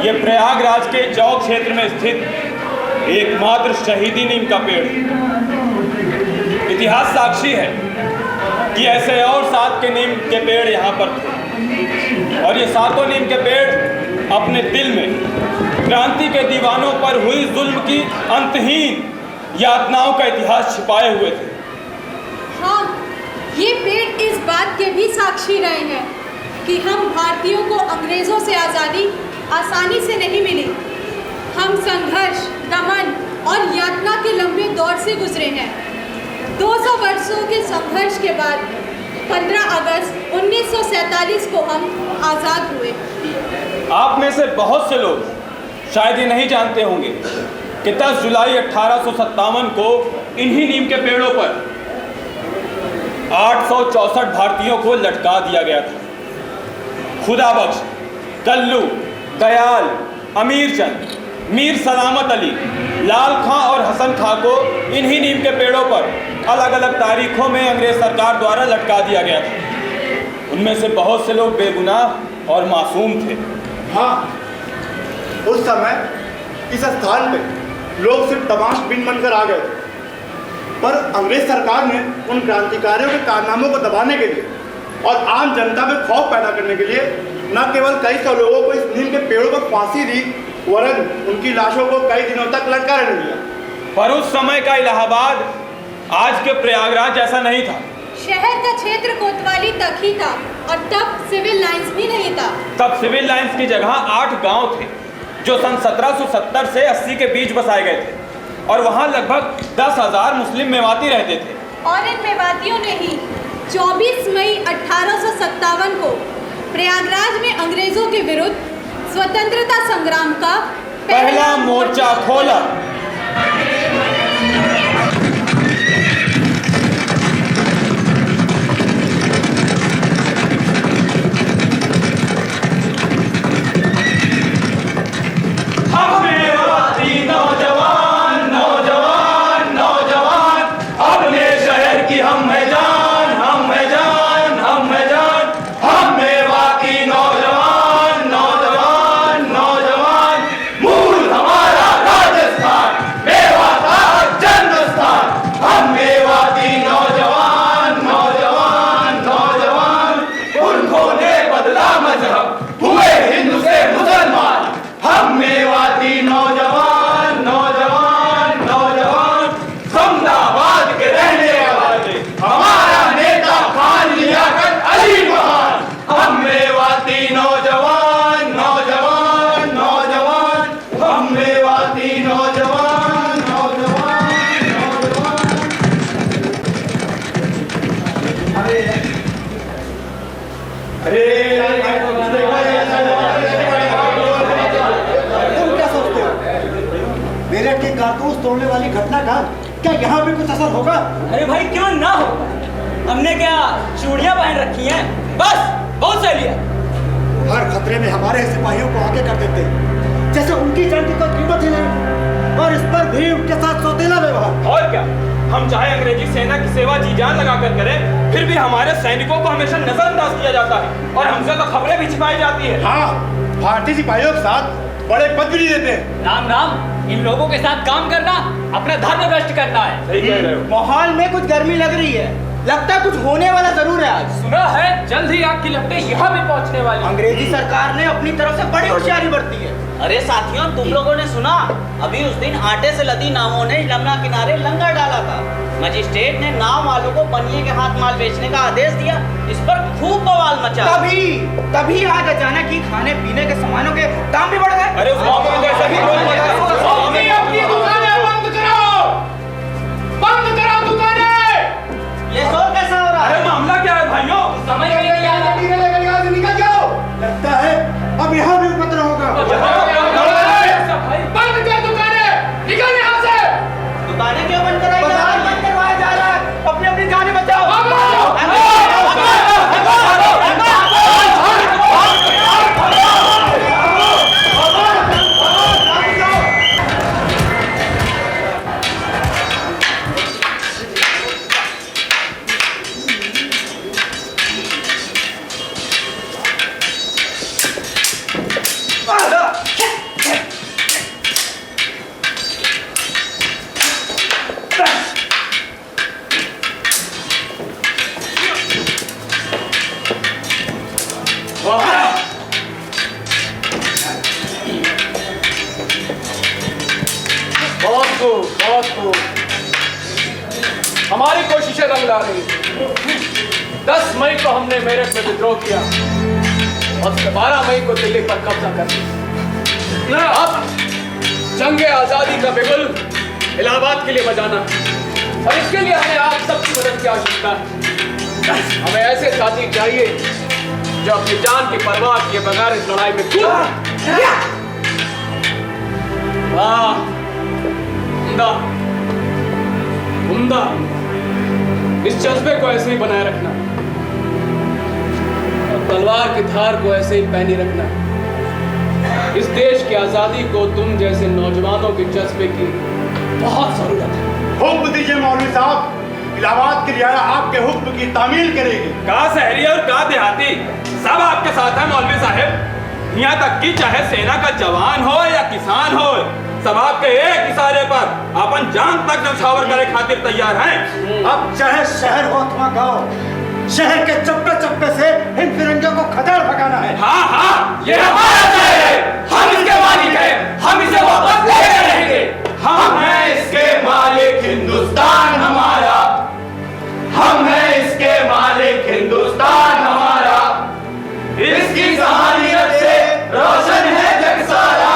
ये प्रयागराज के चौक क्षेत्र में स्थित एकमात्र शहीदी नीम का पेड़ है। इतिहास साक्षी है कि ऐसे और 7 के नीम के पेड़ यहाँ पर थे और ये 7 नीम के पेड़ अपने दिल में क्रांति के दीवानों पर हुई जुल्म की अंतहीन यातनाओं का इतिहास छिपाए हुए थे। हाँ, ये पेड़ इस बात के भी साक्षी रहे हैं कि हम भारतीयों को अंग्रेजों से आज़ादी आसानी से नहीं मिली। हम संघर्ष, दमन और यातना के लंबे दौर से गुजरे हैं। 200 वर्षों के संघर्ष के बाद 15 अगस्त 1947 को हम आज़ाद हुए। आप में से बहुत से लोग शायद ये नहीं जानते होंगे कि 10 जुलाई 1857 को इन्हीं नीम के पेड़ों पर 864 भारतीयों को लटका दिया गया था। खुदाबख्श, कल्लू, दयाल, अमीर चंद, मीर सलामत अली, लाल खां और हसन खां को इन्हीं नीम के पेड़ों पर अलग अलग तारीखों में अंग्रेज सरकार द्वारा लटका दिया गया था। उनमें से बहुत से लोग बेगुनाह और मासूम थे। हाँ, उस समय इस स्थान पे लोग सिर्फ तमाश बिन बनकर आ गए थे, पर अंग्रेज सरकार ने उन क्रांतिकारियों के कारनामों को दबाने के लिए और आम जनता में खौफ पैदा करने के लिए न केवल कई सौ लोगों को इस नीम के पेड़ों पर फांसी दी, वरन उनकी लाशों को कई दिनों तक लटका रहने दिया। पर उस समय का इलाहाबाद आज के प्रयागराज जैसा नहीं था। शहर का क्षेत्र कोतवाली तक ही था और तब सिविल लाइंस भी नहीं था। तब सिविल लाइंस की जगह 8 गांव थे जो सन 1770 से 80 के बीच बसाए गए थे और वहां लगभग 10,000 मुस्लिम मेवाती रहते थे। और इन मेवातियों ने ही 24 मई 1857 को प्रयागराज में अंग्रेजों के विरुद्ध स्वतंत्रता संग्राम का पहला मोर्चा खोला। तोड़ने वाली घटना का क्या यहाँ भी कुछ असर होगा? अरे भाई क्यों ना हो, हमने क्या चूड़ियां पहन रखी हैं? बस बहुत सही लिया। हर खतरे में हमारे सिपाहियों को आगे कर देते जैसे उनकी जान की कोई कीमत ही नहीं, और इस पर भी उनके साथ सौतेला व्यवहार। और क्या, हम चाहे अंग्रेजी सेना की सेवा जी जान लगा कर करें, फिर भी हमारे सैनिकों को हमेशा नजरअंदाज किया जाता है और हमसे तो खबरें भी छिपाई जाती है। हाँ, भारतीय सिपाहियों के साथ बड़े पद भी देते हैं। राम राम, इन लोगों के साथ काम करना अपना धर्म भ्रष्ट करना है। सही कह रहे हो। माहौल में कुछ गर्मी लग रही है, लगता है कुछ होने वाला जरूर है आज। सुना है जल्द ही आग की लपटें यहाँ भी पहुँचने वाली। अंग्रेजी सरकार ने अपनी तरफ से बड़ी होशियारी बरती है। अरे साथियों, तुम लोगों ने सुना, अभी उस दिन आटे से लदी नावों ने यमुना किनारे लंगर डाला था। मजिस्ट्रेट ने नाव वालों को पनिये के हाथ माल बेचने का आदेश दिया। इस पर खूब बवाल मचा। तभी आज अचानक ही खाने पीने के सामानों के दाम भी बढ़ गए। अरे उस मौके में कैसे भी लोग अपनी दुकानें बंद कराओ, बंद कराओ दुकानें। ये शोर कैसा हो रहा है? अरे मामला क्या है भाइयों? समझ में नहीं आ रहा। निकल जाओ, लगता है अब यहाँ भी उपद्रव होगा। बंद कर दुकानें, निकल यहाँ से। दुकानें क्यों बंद कराई? बंद करवाया जा रहा है, अपनी अपनी जानें बचाओ। खूब, बहुत खूब। हमारी कोशिशें रंग ला रही। 10 मई को हमने मेरठ में विद्रोह किया और 12 मई को दिल्ली पर कब्जा कर लिया। अब जंग आजादी का बिगुल इलाहाबाद के लिए बजाना और इसके लिए हमें आप सबकी मदद की आवश्यकता है। हमें ऐसे साथी चाहिए जो अपनी जान की परवाह किए बगैर इस लड़ाई में वाह, उम्दा, उम्दा। इस जज्बे को ऐसे ही बनाए रखना और तलवार की धार को ऐसे ही पहनी रखना। इस देश की आजादी को तुम जैसे नौजवानों के जज्बे की बहुत जरूरत है। हुक्म दीजिए मौलवी साहब, इलाहाबाद की रियाया आपके हुक्म की तामील करेगी। का शहरी और का देहाती सब आपके साथ है मौलवी साहब। यहाँ तक कि चाहे सेना का जवान हो या किसान हो, सब आपके एक इशारे पर अपन जान तक न्यौछावर करे खातिर तैयार हैं। अब चाहे शहर हो अथवा गांव, शहर के चप्पे चप्पे से इन फिरंगियों को खदेड़ भगाना है। हाँ हाँ, ये हमारा शहर है, हम इसके मालिक हैं, हम इसे वापस लेके रहेंगे। हम हैं इसके मालिक, हिंदुस्तान हमारा। हम हैं इसके मालिक, हिंदुस्तान हमारा। इसकी सहानियत से रोशन है जग सारा।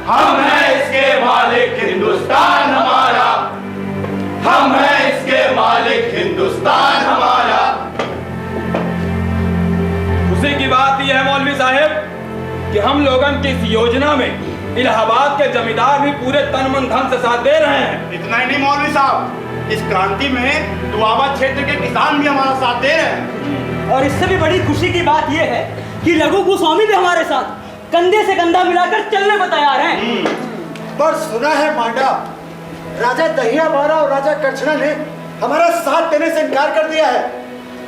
हम हैं इसके मालिक, हिंदुस्तान हमारा। हम हैं इसके मालिक, हिंदुस्तान हमारा। खुशी की बात यह है मौलवी साहब कि हम लोगन की इस योजना में इलाहाबाद के जमींदार भी पूरे तन मन धन से साथ दे रहे हैं। इतना ही नहीं मौलवी साहब, इस क्रांति में दुआबा क्षेत्र के किसान भी हमारा साथ दे रहे हैं। और इससे भी बड़ी खुशी की बात यह है कि लघु गोस्वामी भी हमारे साथ कंधे से कंधा मिलाकर चलने को तैयार हैं। पर सुना है मांडा, राजा दहिया बारा और राजा करछना ने हमारा साथ देने से इनकार कर दिया है।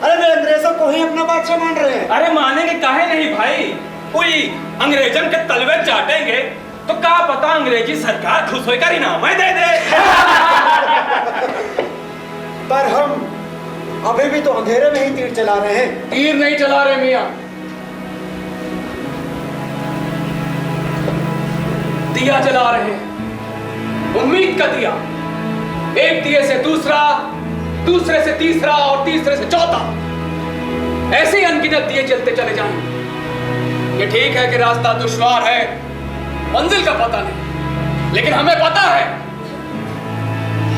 अरे वे अंग्रेजों को ही अपना बादशाह मान रहे हैं। अरे मानेंगे काहे नहीं भाई, कोई अंग्रेजन के तलवे चाटेंगे तो क्या पता अंग्रेजी सरकार खुश होकर इनाम दे दे। पर हम अभी भी तो अंधेरे में ही तीर चला रहे हैं। तीर नहीं चला रहे मियां, दिया जला रहे हैं। उम्मीद का दिया, एक दिए से दूसरा, दूसरे से तीसरा और तीसरे से चौथा, ऐसे ही अनगिनत दिए चलते चले जाएं। ये ठीक है कि रास्ता दुश्वार है, मंजिल का पता नहीं, लेकिन हमें पता है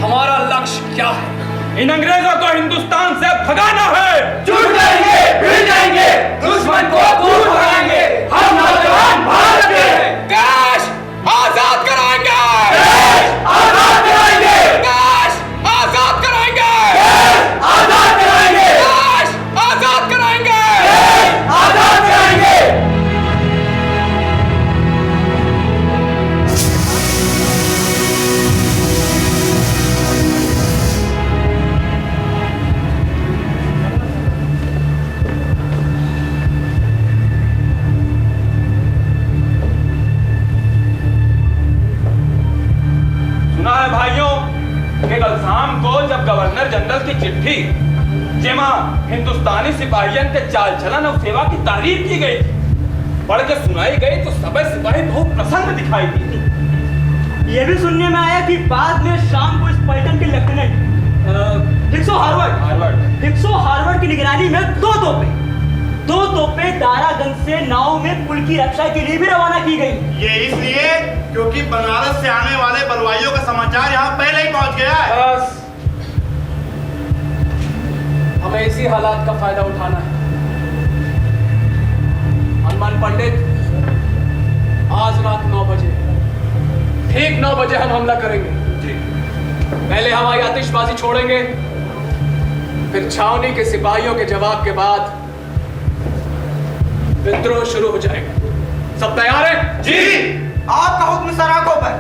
हमारा लक्ष्य क्या है। इन अंग्रेजों को हिंदुस्तान से भगाना है। जुट जाएंगे, भिड़ जाएंगे, दुश्मन को दूर भगाएंगे। हम नौजवान भारत के हैं। देश आजाद कराएंगे, आजाद कराएंगे, देश आजाद कराएंगे, आजाद कराएंगे, देश आजाद कराएंगे, आजाद कराएंगे। सुना है भाइयों कि कल शाम को जब गवर्नर जनरल की चिट्ठी जेमा हिंदुस्तानी सिपाहियन के चाल चलन और सेवा की तारीफ की गई, पढ़ के सुनाई गई तो सब सिपाही बहुत प्रसन्न दिखाई दी। ये भी सुनने में आया कि बाद में शाम को इस पलटन के लेफ्टिनेंट हिक्सो हार्वर्ड की निगरानी में दो तोपें दारागंज से नाव में पुल की रक्षा के लिए भी रवाना की गई। ये इसलिए क्योंकि बनारस से आने वाले बलवाइयों का समाचार यहाँ पहले ही पहुँच गया है। बस हमें इसी हालात का फायदा उठाना है। हनुमान पंडित, आज रात 9 बजे, ठीक 9 बजे हम हमला करेंगे। पहले हमारी आतिशबाजी छोड़ेंगे, फिर छावनी के सिपाहियों के जवाब के बाद विद्रोह शुरू हो जाएगा। सब तैयार हैं? जी, आपका हुक्म सर आंखों पर।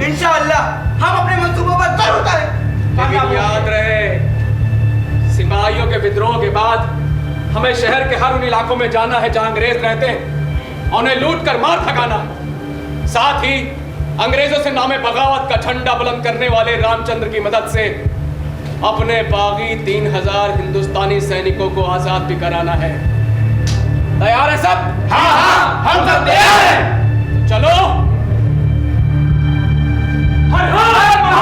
इंशाअल्लाह हम अपने मंसूबों पर जरूर उतरें। लेकिन याद रहे, सिपाहियों के विद्रोह के बाद हमें शहर के हर उन इलाकों में जाना है जहां अंग्रेज रहते हैं, उन्हें लूट कर मार भगाना है। साथ ही अंग्रेजों से नामे बगावत का झंडा बुलंद करने वाले रामचंद्र की मदद से अपने बागी 3000 हिंदुस्तानी सैनिकों को आजाद भी कराना है। तैयार है सब? हाँ हाँ, हम सब तैयार हैं। चलो। हर हर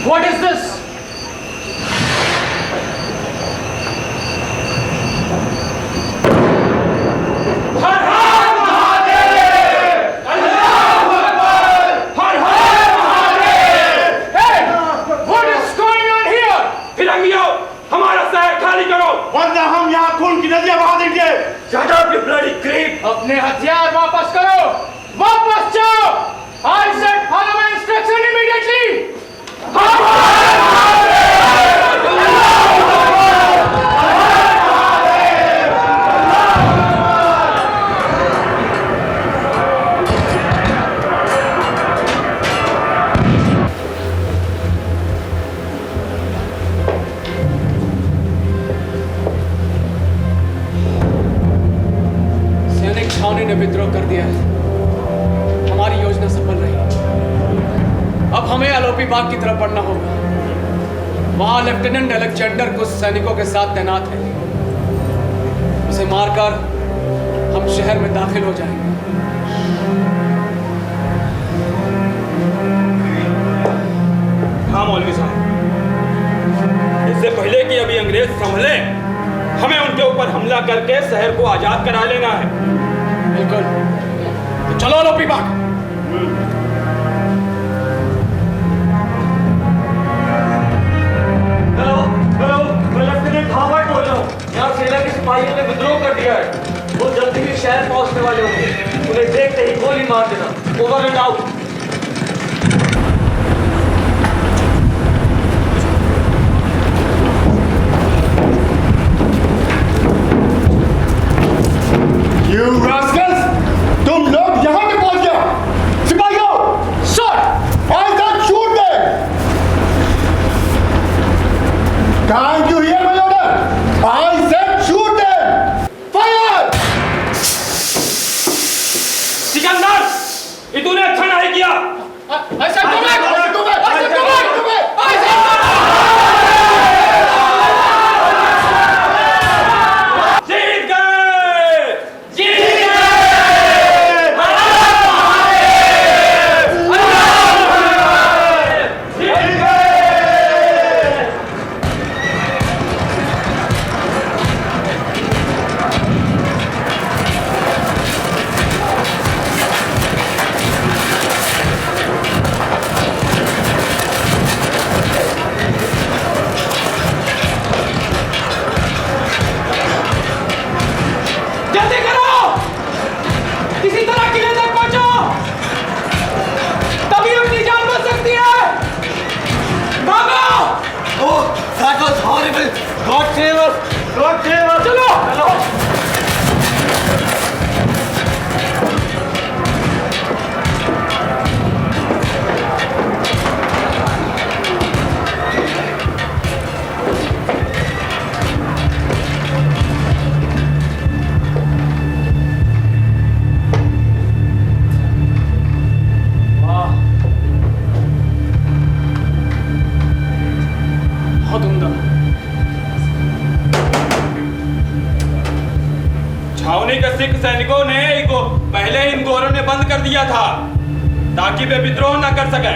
What is this? Her her Mahadev! Allahu Akbar! Her her Mahadev! Hey! What is going on here? फिरंगियों, हमारा शहर खाली करो, वरना हम यहाँ खून की नदियाँ बहा देंगे। Shut up, you bloody creep! अपने हथियार वापस करो, वापस जाओ। I said follow my instruction immediately. सैनिक छावनी ने विद्रोह कर दिया है। हमारी योजना सफल रही। अब हमें अलोपी बाग की तरफ बढ़ना होगा। वहां लेफ्टिनेंट अलेक्जेंडर कुछ सैनिकों के साथ तैनात है। उसे मारकर हम शहर में दाखिल हो जाएंगे। हाँ मौलवी साहब, इससे पहले कि अभी अंग्रेज संभले, हमें उनके ऊपर हमला करके शहर को आजाद करा लेना है। बिल्कुल, तो चलो अलोपी बाग। हेलो हेलो, मैं लेफ्टिनेंट हावर्ड बोल रहा हूँ। यहाँ सेना के सिपाहियों ने विद्रोह कर दिया है। वो जल्दी ही शहर पहुँचने वाले होंगे। उन्हें देखते ही गोली मार देना। Over and out. You rascals! तुम लोग यहाँ पे पहुँच गया। सिपाहियों, sir, eyes up, shoot them! Can't you hear my order? I said shoot them! Fire! Sikandar, ये तूने अच्छा नहीं किया। ऐसा जीत गए! जीत जल्दी करो, किसी तरह किले तक पहुंचो, तभी अपनी जान बच सकती है। भागो! Oh, that was horrible. God save us. God save us. चलो, चलो। वाह, बहुत उम्दा। छावनी के सिख सैनिकों ने इनको पहले ही इन गोरों ने बंद कर दिया था ताकि वे विद्रोह न कर सके।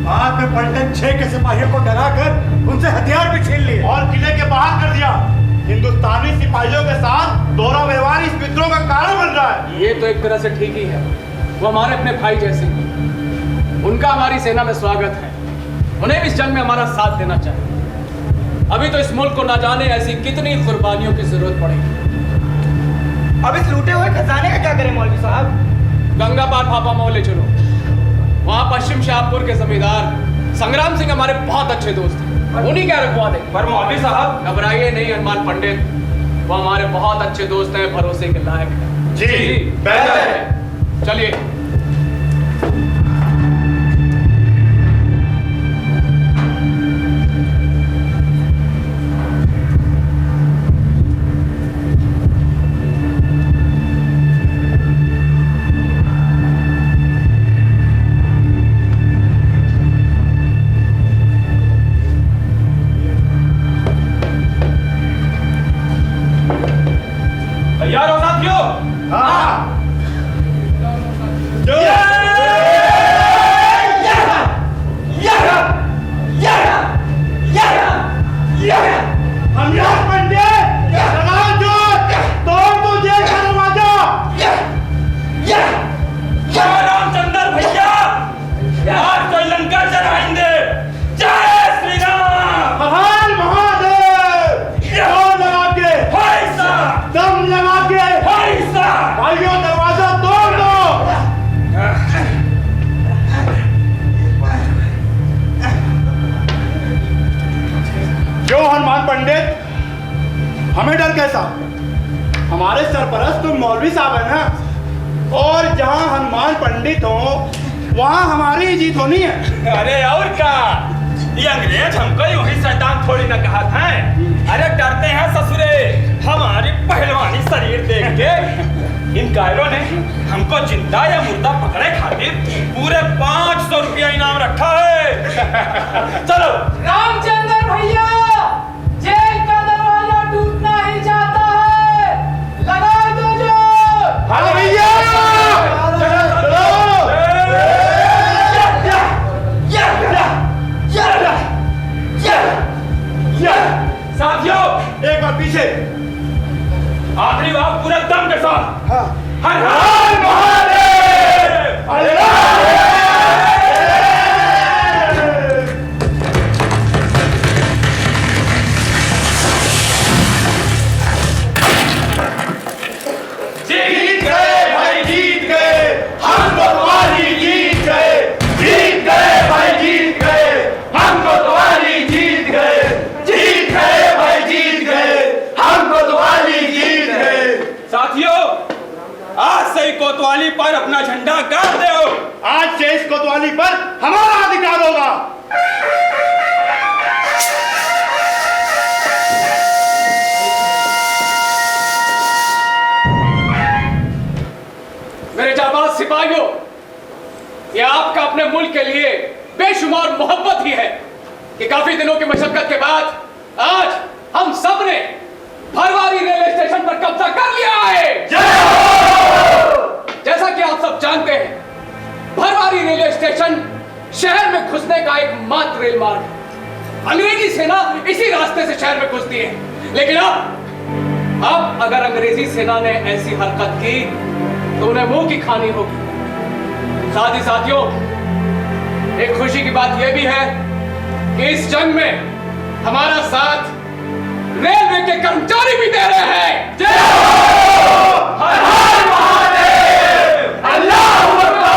बाद में पलटन 6 के सिपाहियों को डराकर उनसे हथियार भी छीन लिए और किले के बाहर कर दिया। हिंदुस्तानी सिपाहियों के साथ दोहरा व्यवहार इस विद्रोह का कारण बन रहा है। ये तो एक तरह से ठीक ही है। वो हमारे अपने भाई जैसे हैं। उनका हमारी सेना में स्वागत है। उन्हें भी इस जंग में हमारा साथ देना चाहिए। अभी तो इस मुल्क को ना जाने ऐसी कितनी कुर्बानियों की जरूरत पड़ेगी। अब इस लूटे हुए खजाने का क्या करें मौलवी साहब? गंगा पार फापा मोह ले चलो। वहां पश्चिम शाहपुर के जमींदार संग्राम सिंह हमारे बहुत अच्छे दोस्त हैं। उन्हीं क्या रखवा देंगे। पर मौलवी साहब, घबराइए नहीं हनुमान पंडित, वो हमारे बहुत अच्छे दोस्त हैं, भरोसे के लायक हैं। जी, बेहतर है। चलिए। तैयार हो साथियों? हाँ। जय! हनुमान पंडित, हमें डर कैसा? हमारे सरपरस्त तो मौलवी साहब है ना, और जहाँ हनुमान पंडित हो वहाँ हमारी ही जीत होनी है। अरे और क्या, ये अंग्रेज हमको यूं ही शैतान थोड़ी ना कहा था। अरे डरते हैं ससुरे हमारी पहलवानी शरीर देख के। इन कायरों ने हमको जिंदा या मुर्दा पकड़े खातिर पूरे 500 रुपया इनाम रखा है। चलो रामचंद्र भैया, जेल का दरवाजा टूटना ही चाहता है, लगा दो जोर। हाँ भैया, साथियों एक बार पीछे। आखिरी बार पूरे दम के साथ। हाँ। हर हर महादेव। जीत गए भाई, जीत गए, हम कोतवाली जीत गए। जीत गए भाई, जीत गए, हम कोतवाली जीत गए। जीत गए भाई, जीत गए, हम कोतवाली जीत गए। साथियों, आज से ही कोतवाली पर अपना झंडा गाड़ दो। आज से इस कोतवाली पर हमारा अधिकार होगा। मेरे जाबाज सिपाहियों, यह आपका अपने मुल्क के लिए बेशुमार मोहब्बत ही है कि काफी दिनों की मशक्कत के बाद आज हम सब ने भरवारी रेलवे स्टेशन पर कब्जा कर लिया है। जैसा कि आप सब जानते हैं, भरवारी रेलवे स्टेशन शहर में घुसने का एक मात्र रेल मार्ग है। अंग्रेजी सेना इसी रास्ते से शहर में घुसती है। लेकिन अब अगर अंग्रेजी सेना ने ऐसी हरकत की तो उन्हें मुंह की खानी होगी। साथ ही साथियों, एक खुशी की बात यह भी है कि इस जंग में हमारा साथ रेलवे के कर्मचारी भी दे रहे हैं। जय हो! हर हर महादेव! अल्लाहू अकबर!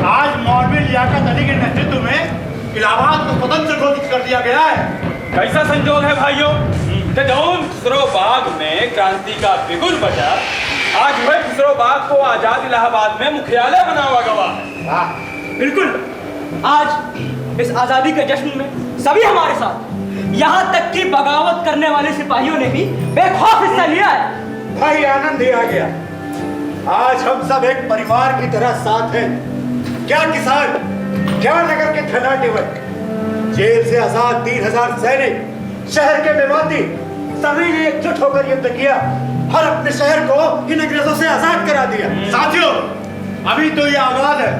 आज मौलवी लियाकत अली के नेतृत्व में इलाहाबाद को स्वतंत्र घोषित कर दिया गया है। कैसा संजोग है भाइयों कि जौन खुसरो बाग में क्रांति का बिगुल बजा, आज वह खुसरो बाग को आजाद इलाहाबाद में मुख्यालय बना हुआ गवा है। बिल्कुल, आज इस आजादी के जश्न में सभी हमारे साथ, यहाँ तक कि बगावत करने वाले सिपाहियों ने भी बेखौफ हिस्सा लिया है। भाई आनंद ही आ गया। आज हम सब एक परिवार की तरह साथ हैं। क्या किसान, क्या नगर के खनाटे हुए, जेल से आजाद 3000 सैनिक, शहर के मेवाती, सभी ने एकजुट होकर युद्ध किया और अपने शहर को इन अंग्रेजों से आजाद करा दिया। साथियों, अभी तो ये आगाज है।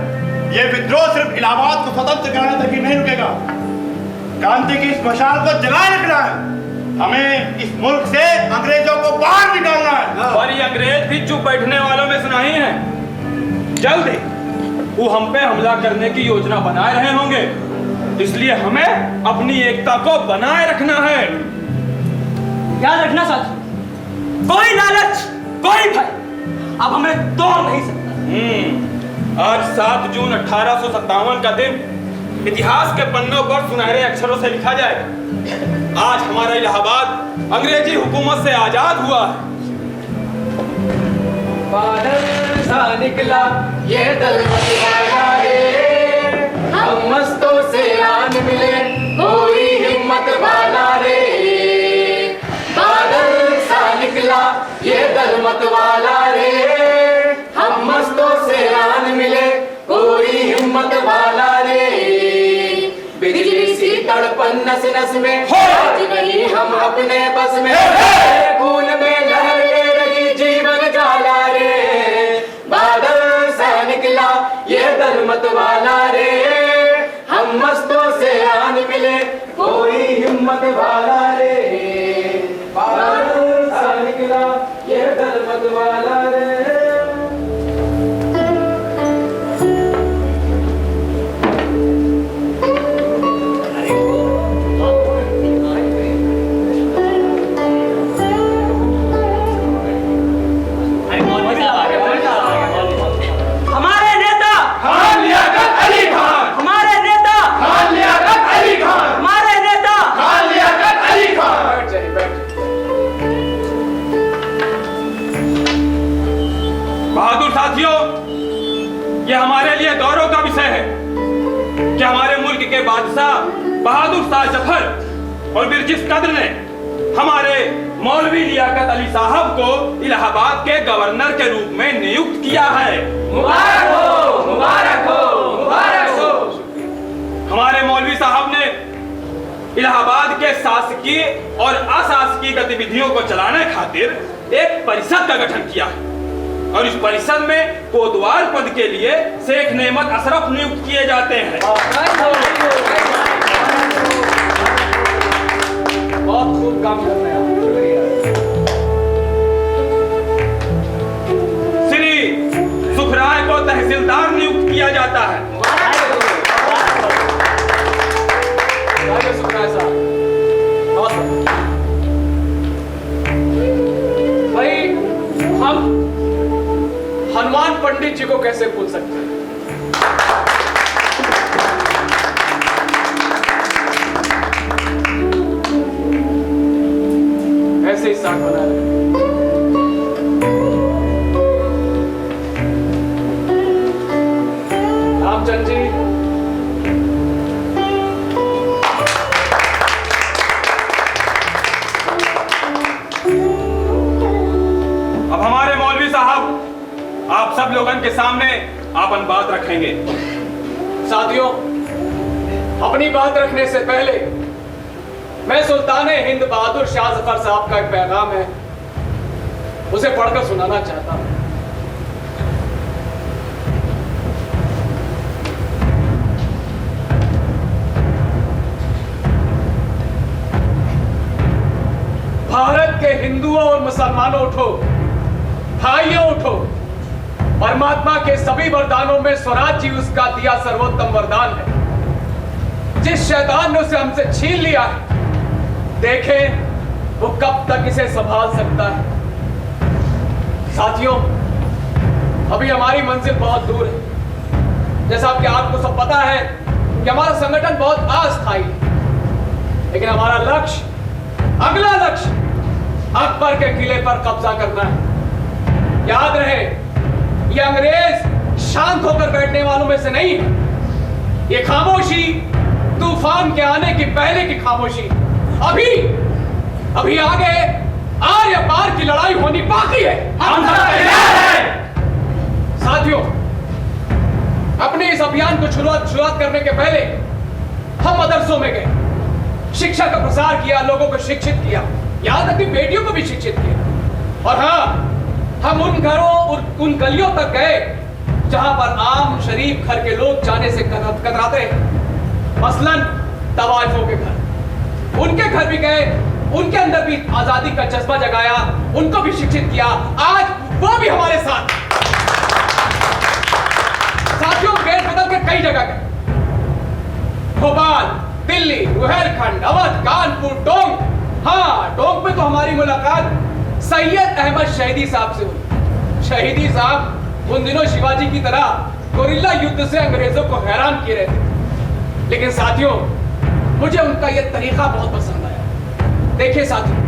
ये विद्रोह सिर्फ इलाहाबाद को स्वतंत्र कराने तक ही नहीं रुकेगा। क्रांति की इस मशाल को जलाए रखना है। हमें इस मुल्क से अंग्रेजों को बाहर निकालना है। और ये अंग्रेज भी चुप बैठने वालों में सुना ही है। जल्द ही वो हम पे हमला करने की योजना बनाए रहे होंगे, इसलिए हमें अपनी एकता को बनाए रखना है। याद रखना साथी, कोई लालच, कोई भय अब हमें तोड़ नहीं सकता। आज 7 जून 1857 का दिन इतिहास के पन्नों पर सुनहरे अक्षरों से लिखा जाएगा। आज हमारा इलाहाबाद अंग्रेजी हुकूमत से आजाद हुआ है। बादल सा निकला ये दलमत वाला रे, हम मस्तों से आन मिले कोई हिम्मत वाला रे। बादल सा निकला ये दलमत वाला रे, हम मस्तों से आन मिले कोई हिम्मत वाला रे। बिजली सी तड़पन नस नस में, आज नहीं हम अपने बस में, खून में लहर ले रही जीवन जाला रे। बादल सा निकला ये दलमत वाला रे, हम मस्तों से आन मिले कोई हिम्मत वाला रे। बादल सा निकला ये दलमत वाला रे। बहादुर शाह जफर और बिरजिस कद्र ने हमारे मौलवी लियाकत अली साहब को इलाहाबाद के गवर्नर के रूप में नियुक्त किया है। मुबारक हो, मुबारक हो, मुबारक हो। हमारे मौलवी साहब ने इलाहाबाद के शासकीय और अशासकीय गतिविधियों को चलाने खातिर एक परिषद का गठन किया है और इस परिषद में कोतवाल पद के लिए शेख नेमत अशरफ नियुक्त किए जाते हैं। बहुत खूब काम कर रहे हैं। श्री सुखराय को तहसीलदार नियुक्त किया जाता है। सुखराय साहब, भाई हम हनुमान पंडित जी को कैसे भूल सकते हैं? ऐसे ही साग बना रहे। रामचंद्र जी, अब हमारे मौलवी साहब आप सब लोगन के सामने अपन बात रखेंगे। साथियों, अपनी बात रखने से पहले मैं सुल्तान हिंद बहादुर शाह जफर साहब का एक पैगाम है, उसे पढ़कर सुनाना चाहता हूं। भारत के हिंदुओं और मुसलमानों उठो, भाइयों उठो। परमात्मा के सभी वरदानों में स्वराज जी उसका दिया सर्वोत्तम वरदान है। जिस शैतान ने उसे हमसे छीन लिया है, देखें वो कब तक इसे संभाल सकता है। साथियों, अभी हमारी मंजिल बहुत दूर है। जैसा कि आपको सब पता है कि हमारा संगठन बहुत अस्थायी है, लेकिन हमारा लक्ष्य, अगला लक्ष्य अकबर के किले पर कब्जा करना है। याद रहे, ये अंग्रेज शांत होकर बैठने वालों में से नहीं है। ये खामोशी तूफान के आने की पहले की खामोशी। अभी आगे आर्य पार की लड़ाई होनी बाकी है। हम सब तैयार हैं। साथियों, अपने इस अभियान को शुरुआत करने के पहले हम मदरसों में गए, शिक्षा का प्रसार किया, लोगों को शिक्षित किया, यहां तक कि बेटियों को भी शिक्षित किया। और हाँ, हम उन घरों और उन गलियों तक गए जहां पर आम शरीफ घर के लोग जाने से कतराते हैं। मसलन तवाइफों के घर, उनके घर भी गए, उनके अंदर भी आजादी का जज्बा जगाया, उनको भी शिक्षित किया। आज वो भी हमारे साथ। साथियों, गेट बदल के कई जगह गए, भोपाल, दिल्ली, रुहेलखंड, अवध, कानपुर, टोंक। हाँ, टोंक में तो हमारी मुलाकात सैयद अहमद शहीदी साहब से हुई। शहीदी साहब उन दिनों शिवाजी की तरह गोरिल्ला युद्ध से अंग्रेजों को हैरान किए रहते थे। लेकिन साथियों, मुझे उनका यह तरीका बहुत पसंद आया। देखिए साथियों,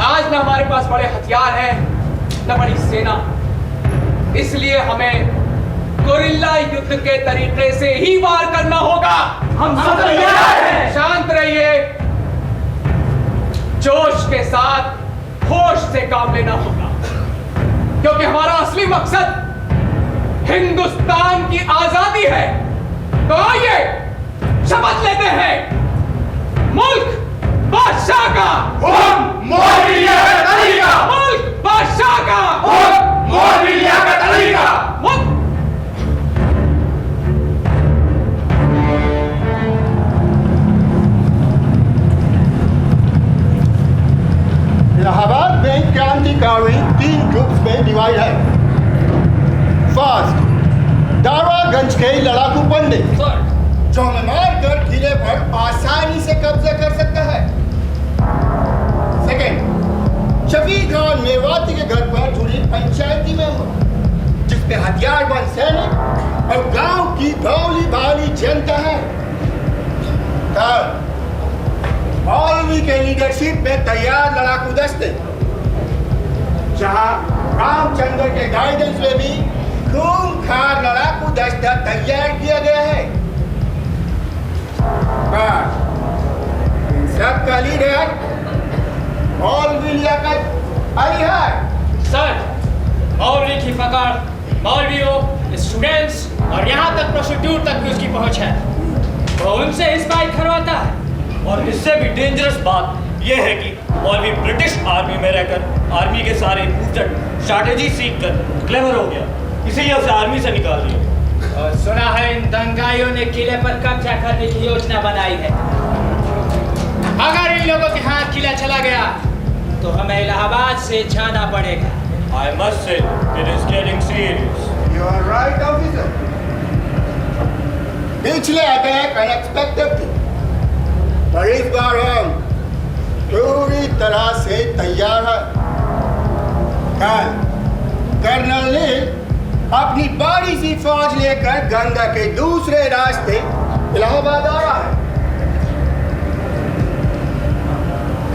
आज न हमारे पास बड़े हथियार हैं, न बड़ी सेना, इसलिए हमें गोरिल्ला युद्ध के तरीके से ही वार करना होगा। हम सब तैयार हैं। शांत रहिए, जोश के साथ होश से काम लेना होगा, क्योंकि हमारा असली मकसद हिंदुस्तान की आजादी है। तो आइए शपथ लेते हैं, मुल्क बादशाह का, हम मौलवी लियाकत अली का, मुल्क बादशाह का, हम मौलवी लियाकत अली का। इलाहाबाद में क्रांतिकारी 3 ग्रुप्स में डिवाइड है। फर्स्ट, दारागंज के लड़ाकू पंडित, जो हमें मारकर किले पर आसानी से कब्जा कर सकता है। सेकेंड, शफी खान मेवाती के घर पर जुड़ी पंचायती मेंबर, जिसपे हथियारबंद सैनिक और गांव की भोली भाली जनता है। थर्ड, मौलवी के लीडरशिप में तैयार लड़ाकू दस्ते, जहां रामचंद्र के गाइडेंस में भी खूंखार लड़ाकू दस्ता तैयार किया गया है। अली है, मौलवी लियाकत अली है। सर, मौलवी की पकड़ मौलवियों, स्टूडेंट्स और यहाँ तक प्रोस्टिट्यूट तक भी उसकी पहुँच है। वो उनसे इस बाइक करवाता है। और इससे भी डेंजरस बात यह है कि मौलवी ब्रिटिश आर्मी में रहकर आर्मी के सारे मूवमेंट स्ट्रैटेजी सीख कर क्लेवर हो गया, इसीलिए उसे आर्मी से निकाल दिया। और सुना है इन दंगाइयों ने किले पर कब्जा करने की योजना बनाई है। अगर इन लोगों के हाथ किला चला गया तो हमें इलाहाबाद से जाना पड़ेगा। I must say it is getting serious. You are right, officer. पिछले अटैक अनएक्सपेक्टेड थी, पर इस बार हम पूरी तरह से तैयार हैं। कर्नल नील अपनी बड़ी सी फौज लेकर गंगा के दूसरे रास्ते इलाहाबाद आ रहा है।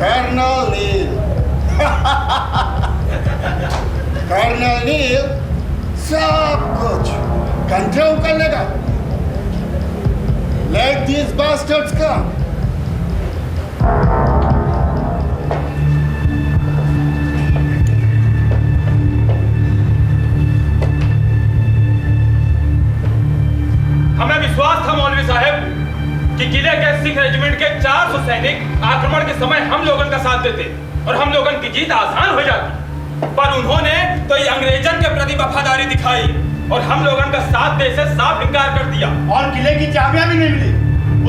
कर्नल नील कर्नल नील सब कुछ कंट्रोल कर लेगा। Let these bastards come. हमें विश्वास था मौलवी साहब कि किले के सिख रेजिमेंट के 400 सैनिक आक्रमण के समय हम लोगों का साथ देते और हम लोगों की जीत आसान हो जाती, पर उन्होंने तो ये अंग्रेजन के प्रति वफादारी दिखाई और हम लोगों का साथ दे से साफ इनकार कर दिया। और किले की चाबियां भी नहीं मिली।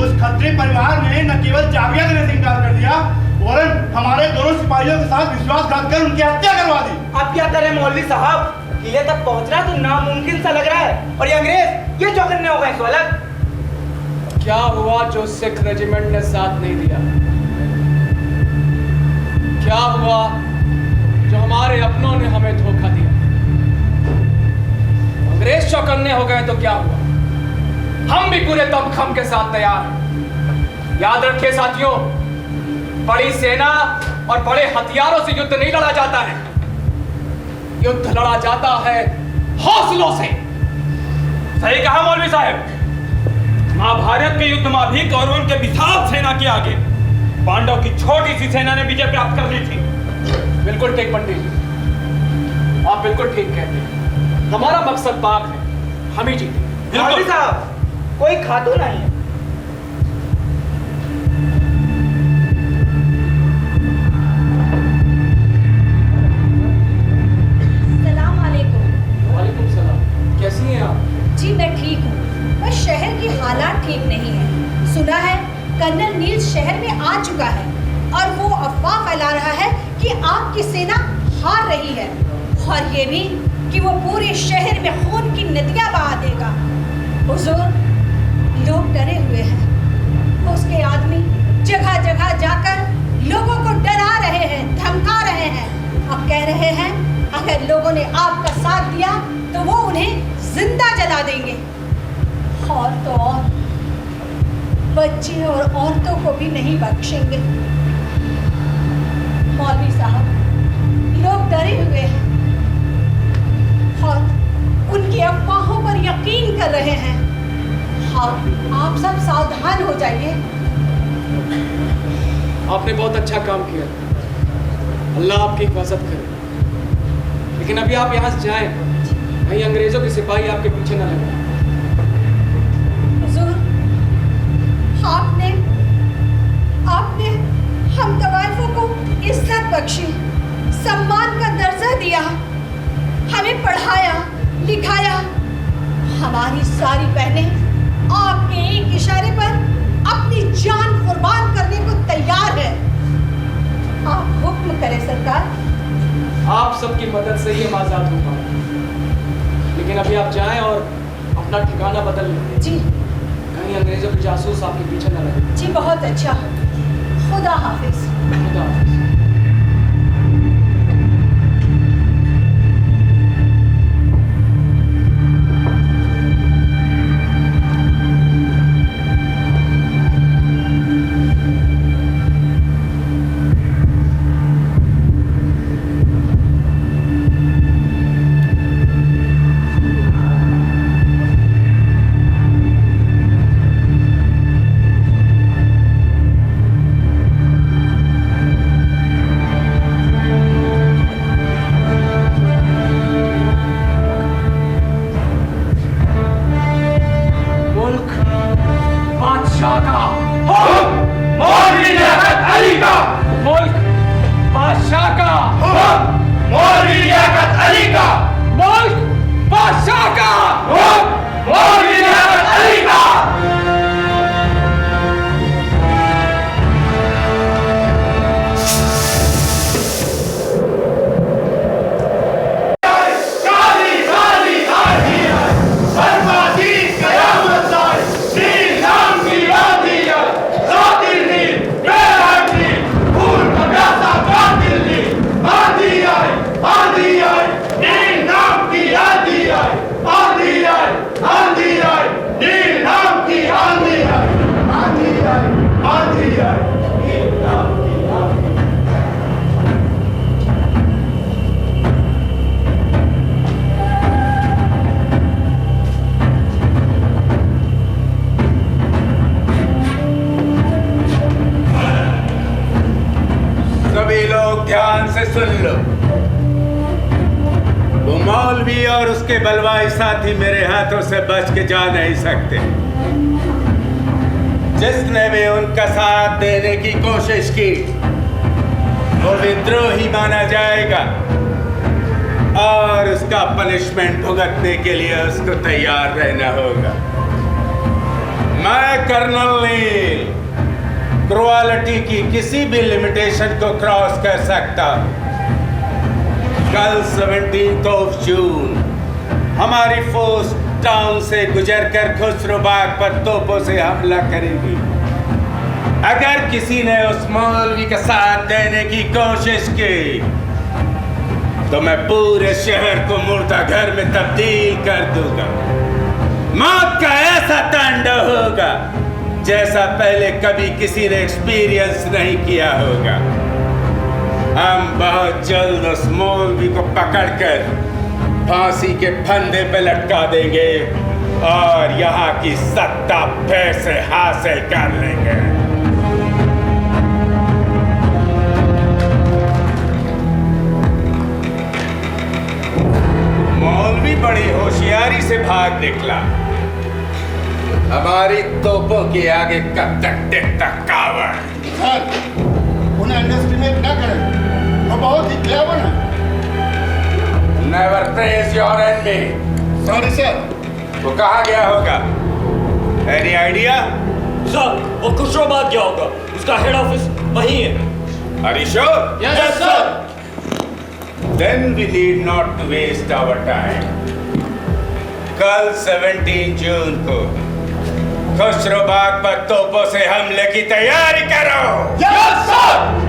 उस खत्री परिवार ने न केवल चाबियां देने से इनकार कर दिया, वरन हमारे दोनों सिपाहियों के साथ विश्वासघात कर उनकी हत्या करवा दी। अब क्या करें मौलवी साहब, किले तक पहुंचना तो नामुमकिन सा लग रहा है, और ये अंग्रेज ये चौकन्ने हो गए। सोलह क्या हुआ जो सिख रेजिमेंट ने साथ नहीं दिया? क्या हुआ जो हमारे अपनों ने हमें धोखा दिया? अंग्रेज चौकन्ने हो गए तो क्या हुआ? हम भी पूरे दमखम के साथ तैयार हैं। याद रखिए साथियों, बड़ी सेना और बड़े हथियारों से युद्ध नहीं लड़ा जाता है, युद्ध लड़ा जाता है हौसलों से। सही कहा मौलवी साहब। महाभारत के युद्ध में भी कौरवों के विशाल सेना के आगे पांडव की छोटी सी सेना ने विजय प्राप्त कर ली थी। बिल्कुल ठीक पंडित जी, आप बिल्कुल ठीक कहते हैं। हमारा मकसद पाक है, हम ही जीते। मौलवी साहब, कोई खातून नहीं है। सलाम अलैकुम। वालेकुम सलाम। कैसी हैं आप? जी मैं ठीक हूँ, बस शहर की हालात ठीक नहीं है। सुना है कर्नल नील शहर में आ चुका है और वो अफवाह फैला रहा है कि आपकी सेना हार रही है, और ये भी कि वो पूरे शहर में खून की नदियां बहा देगा। हुजूर, लोग डरे हुए हैं। उसके आदमी जगह जगह जाकर लोगों को डरा रहे हैं, धमका रहे हैं और कह रहे हैं अगर लोगों ने आपका साथ दिया तो वो उन्हें जिंदा जला देंगे, और तो और बच्चे और औरतों को भी नहीं बख्शेंगे। मौलवी साहब, लोग डरे हुए हैं और उनकी अफवाहों पर यकीन कर रहे हैं। हाँ, आप सब सावधान हो जाइए। आपने बहुत अच्छा काम किया, अल्लाह आपकी हिफाजत करे। लेकिन अभी आप यहाँ से जाएं, कहीं अंग्रेजों के सिपाही आपके पीछे न लगे। हुजूर, आपने हम तवाइफों को इज्जत बख्शी, सम्मान का दर्जा दिया, हमें पढ़ाया लिखाया। हमारी सारी बहनें आपके एक इशारे पर अपनी जान कुर्बान करने को तैयार है। आप हुक्म करें सरकार। आप सबकी मदद से ही हम आज़ाद हो पाए, लेकिन अभी आप जाएं और अपना ठिकाना बदल लें। जी कहीं अंग्रेजों के जासूस आपके पीछे न लगे। जी, बहुत अच्छा। खुदा हाफिज। खुदा हाफिज। ध्यान से सुन लो। वो मौलवी और उसके बलवाई साथी मेरे हाथों से बच के जा नहीं सकते। जिसने भी उनका साथ देने की कोशिश की वो विद्रोही माना जाएगा और उसका पनिशमेंट भुगतने के लिए उसको तैयार रहना होगा। मैं कर्नल नील क्रुएलिटी की किसी भी लिमिटेशन को क्रॉस कर सकता। कल 17 जून हमारी फोर्स टाउन से गुजरकर खुसरोबाग पर तोपों से हमला करेगी। अगर किसी ने उस मौलवी का साथ देने की कोशिश की तो मैं पूरे शहर को मुर्दा घर में तब्दील कर दूंगा। मौत का ऐसा तांडव होगा जैसा पहले कभी किसी ने एक्सपीरियंस नहीं किया होगा। हम बहुत जल्द उस मौलवी को पकड़कर फांसी के फंदे पे लटका देंगे और यहाँ की सत्ता फिर से हासिल कर लेंगे। मौलवी बड़ी होशियारी से भाग निकला। हमारी तोपों के आगे कब तक टिकता कावड़। सर, उन्हें अंडरस्टिमेट ना करें, वो बहुत ही क्लेवर है। Never praise your enemy. Sorry sir. वो कहाँ गया होगा? Any idea? सर, वो खुशरोबाग गया होगा। उसका हेड ऑफिस वहीं है। Are you sure? Yes, sir. Then we need not to waste our time. कल 17 जून को खुशरोबाग पर तोपों से हमले की तैयारी करो। Yes sir.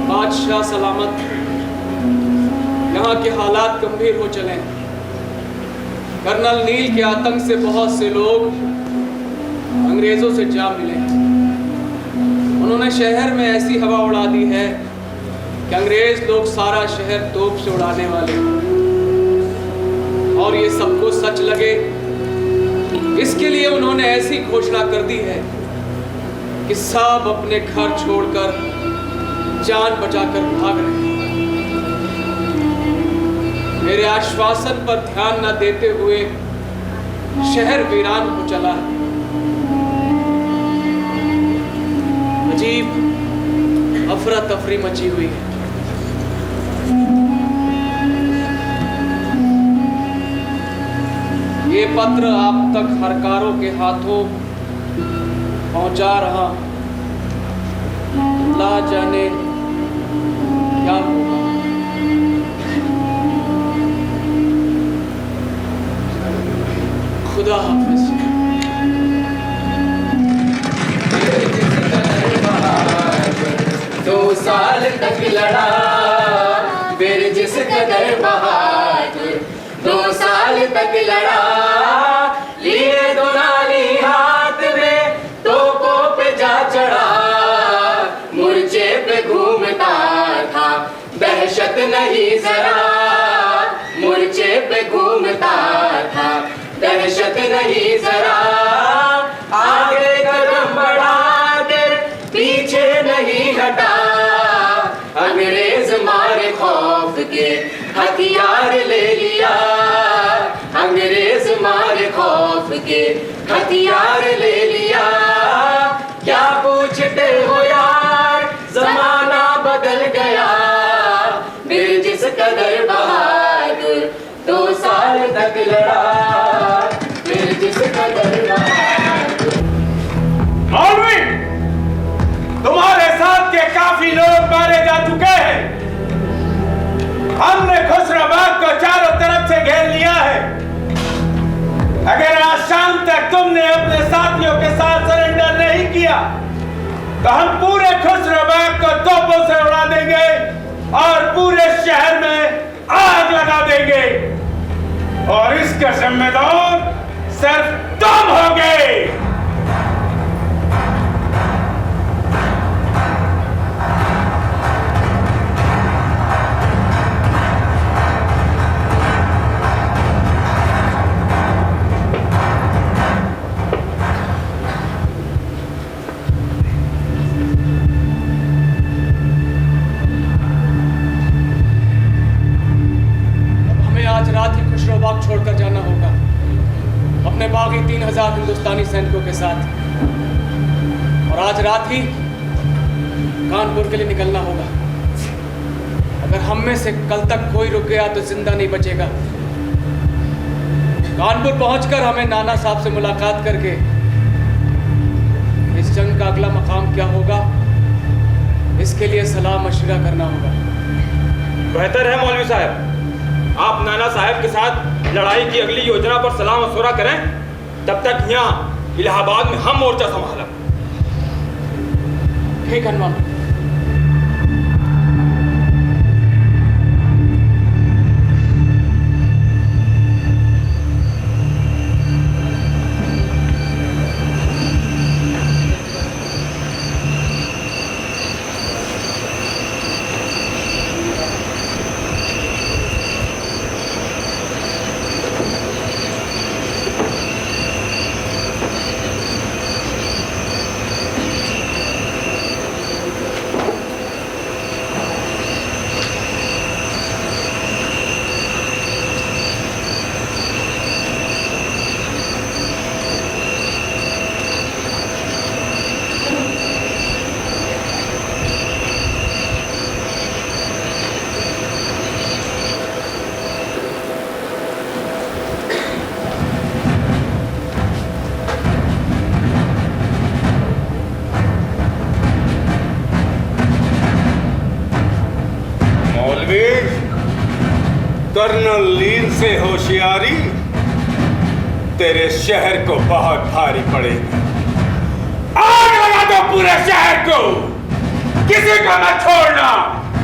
बादशाह सलामत। यहाँ के हालात गंभीर हो चले। कर्नल नील के आतंक से बहुत से लोग अंग्रेजों से जा मिले। उन्होंने शहर में ऐसी हवा उड़ा दी है कि अंग्रेज लोग सारा शहर तोप से उड़ाने वाले। और ये सबको सच लगे इसके लिए उन्होंने ऐसी घोषणा कर दी है कि सब अपने घर छोड़कर जान बचाकर भाग रहे हैं। मेरे आश्वासन पर ध्यान न देते हुए शहर वीरान हो चला है। अजीब अफरा तफरी मची हुई है। ये पत्र आप तक हरकारों के हाथों पहुंचा रहा। अल्लाह जाने क्या होगा। खुदा हाफिज। 2 साल तक लड़ा फिर जिस कदर बहादुर, 2 साल तक लड़ा लिए दुनाली हाथ में तोपों पे जा चढ़ा। मुर्चे पे घूमता था दहशत नहीं जरा, मुर्चे पे घूमता था दहशत नहीं जरा। आगे कदम बढ़ा के पीछे नहीं हटा, अंग्रेज मारे खौफ के हथियार ले लिया। अंग्रेज मारे खौफ के हथियार ले लिया। क्या पूछते हो यार जमाना बदल गया, फिर जिस कदर बहादुर 2 साल तक लड़ा, फिर जिस कदर बहादुर। मौलवी, तुम्हारे साथ के काफी लोग मारे जा चुके हैं। हमने खुसरोबाग को चारों तरफ से घेर लिया है। अगर आज शाम तक तुमने अपने साथियों के साथ सरेंडर नहीं किया तो हम पूरे खुसरोबाग को तोपों से उड़ा देंगे और पूरे शहर में आग लगा देंगे और इसका जिम्मेदार सिर्फ तुम होगे। पाकिस्तानी सैनिकों के साथ, और आज रात ही कानपुर के लिए निकलना होगा। अगर हम में से कल तक कोई रुक गया तो जिंदा नहीं बचेगा। कानपुर पहुंचकर हमें नाना साहब से मुलाकात करके इस जंग का अगला मकाम क्या होगा, इसके लिए सलाह मशवरा करना होगा। बेहतर है मौलवी साहब, आप नाना साहब के साथ लड़ाई की अगली योजना पर सलाह मशवरा करें। तब तक यहाँ इलाहाबाद में हम मोर्चा संभालें। ठीक है अनवर। कर्नल लीन से होशियारी तेरे शहर को बहुत भारी पड़ेगी। आग लगा दो पूरे शहर को, किसी को मत छोड़ना।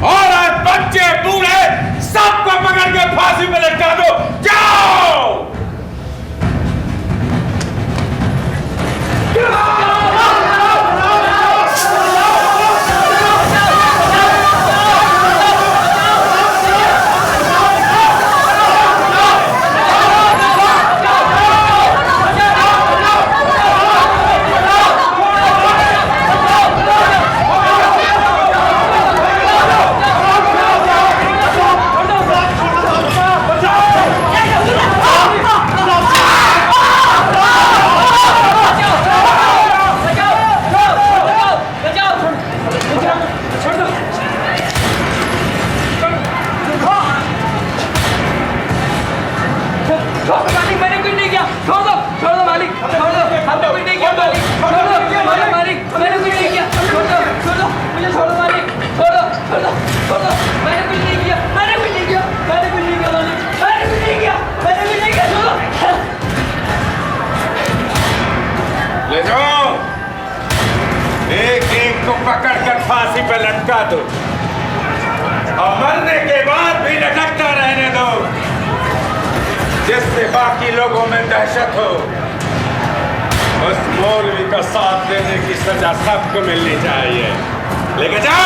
औरत, बच्चे, बूढ़े सबको पकड़ के फांसी पे लटका दो। जाओ। ले जाओ, एक एक को पकड़ कर फांसी पे लटका दो और मरने के बाद भी लटकता रहने दो, जिससे बाकी लोगों में दहशत हो। उस मौलवी का साथ देने की सजा सबको मिलनी चाहिए। लेके जा।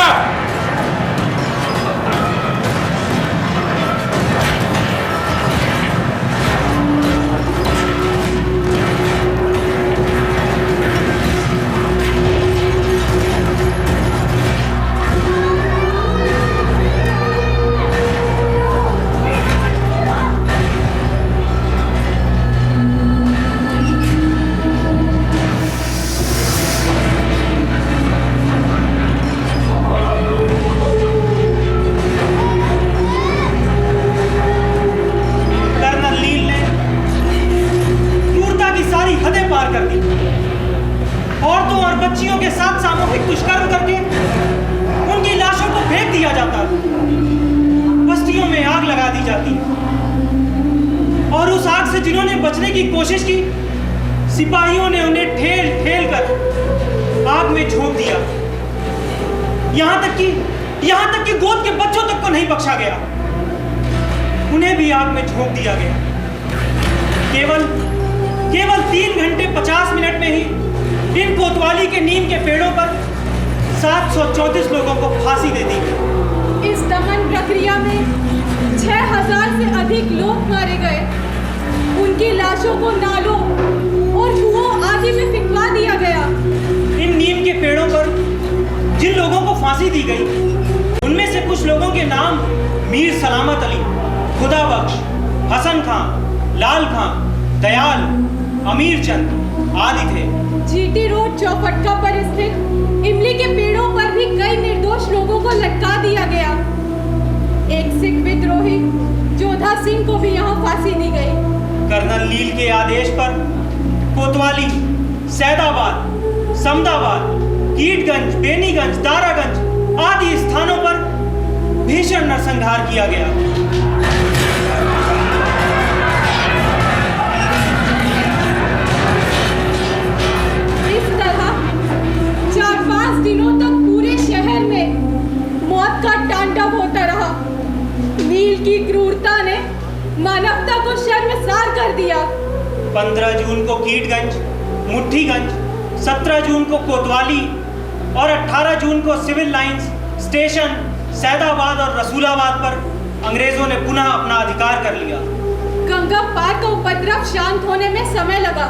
औरतों और बच्चियों के साथ सामूहिक दुष्कर्म करके उनकी लाशों को फेंक दिया जाता, बस्तियों में आग लगा दी जाती, और उस आग से जिन्होंने बचने की कोशिश की, सिपाहियों ने उन्हें ठेल ठेल कर आग में झोंक दिया। यहाँ तक कि गोद के बच्चों तक को नहीं बख्शा गया, उन्हें भी आग में झोंक दिया गया। केवल 3 घंटे 50 मिनट में ही इन कोतवाली के नीम के पेड़ों पर 734 लोगों को फांसी दे दी गई। इस दहन प्रक्रिया में 6000 से अधिक लोग मारे गए। उनकी लाशों को नालों और कुओं आदि में फिकवा दिया गया। इन नीम के पेड़ों पर जिन लोगों को फांसी दी गई, उनमें से कुछ लोगों के नाम मीर सलामत अली, खुदा बख्श, हसन खां, लाल खां, दयाल, अमीर चंद, आदि थे। जीटी रोड चौपटका पर स्थित इमली के पेड़ों पर भी कई निर्दोष लोगों को लटका दिया गया। एक सिख विद्रोही जोधा सिंह को भी यहाँ फांसी दी गई। कर्नल नील के आदेश पर कोतवाली, सैदाबाद, समदाबाद, कीटगंज, बेनीगंज, दारागंज आदि स्थानों पर भीषण नरसंहार किया गया। इस तरह 4-5 दिनों तक पूरे शहर में मौत का तांडव होता रहा। नील की क्रूरता ने मानवता को शर्मसार कर दिया। 15 जून को कीटगंज, मुट्ठीगंज, 17 जून को कोतवाली और 18 जून को सिविल लाइंस स्टेशन, सैदाबाद और रसूलाबाद पर अंग्रेजों ने पुनः अपना अधिकार कर लिया। गंगा पार का उपद्रव शांत होने में समय लगा।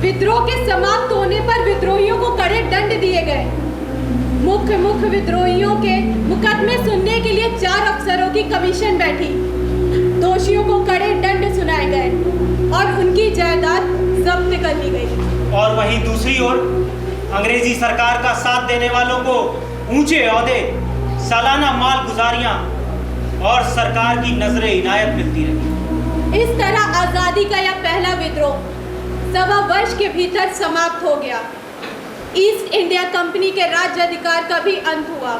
विद्रोह के समाप्त होने पर विद्रोहियों को कड़े दंड दिए गए। मुख्य विद्रोहियों के मुकदमे सुनने के लिए 4 अफसरों की कमीशन बैठी। दोषियों को कड़े दंड सुनाए गए और उनकी जायदाद जब्त कर ली गई। और वहीं दूसरी ओर अंग्रेजी सरकार का साथ देने वालों को ऊंचे ओहदे, सालाना माल गुजारियां और सरकार की नजरे इनायत मिलती रही। इस तरह आजादी का यह पहला विद्रोह 1.25 वर्ष के भीतर समाप्त हो गया। ईस्ट इंडिया कंपनी के राज्य अधिकार का भी अंत हुआ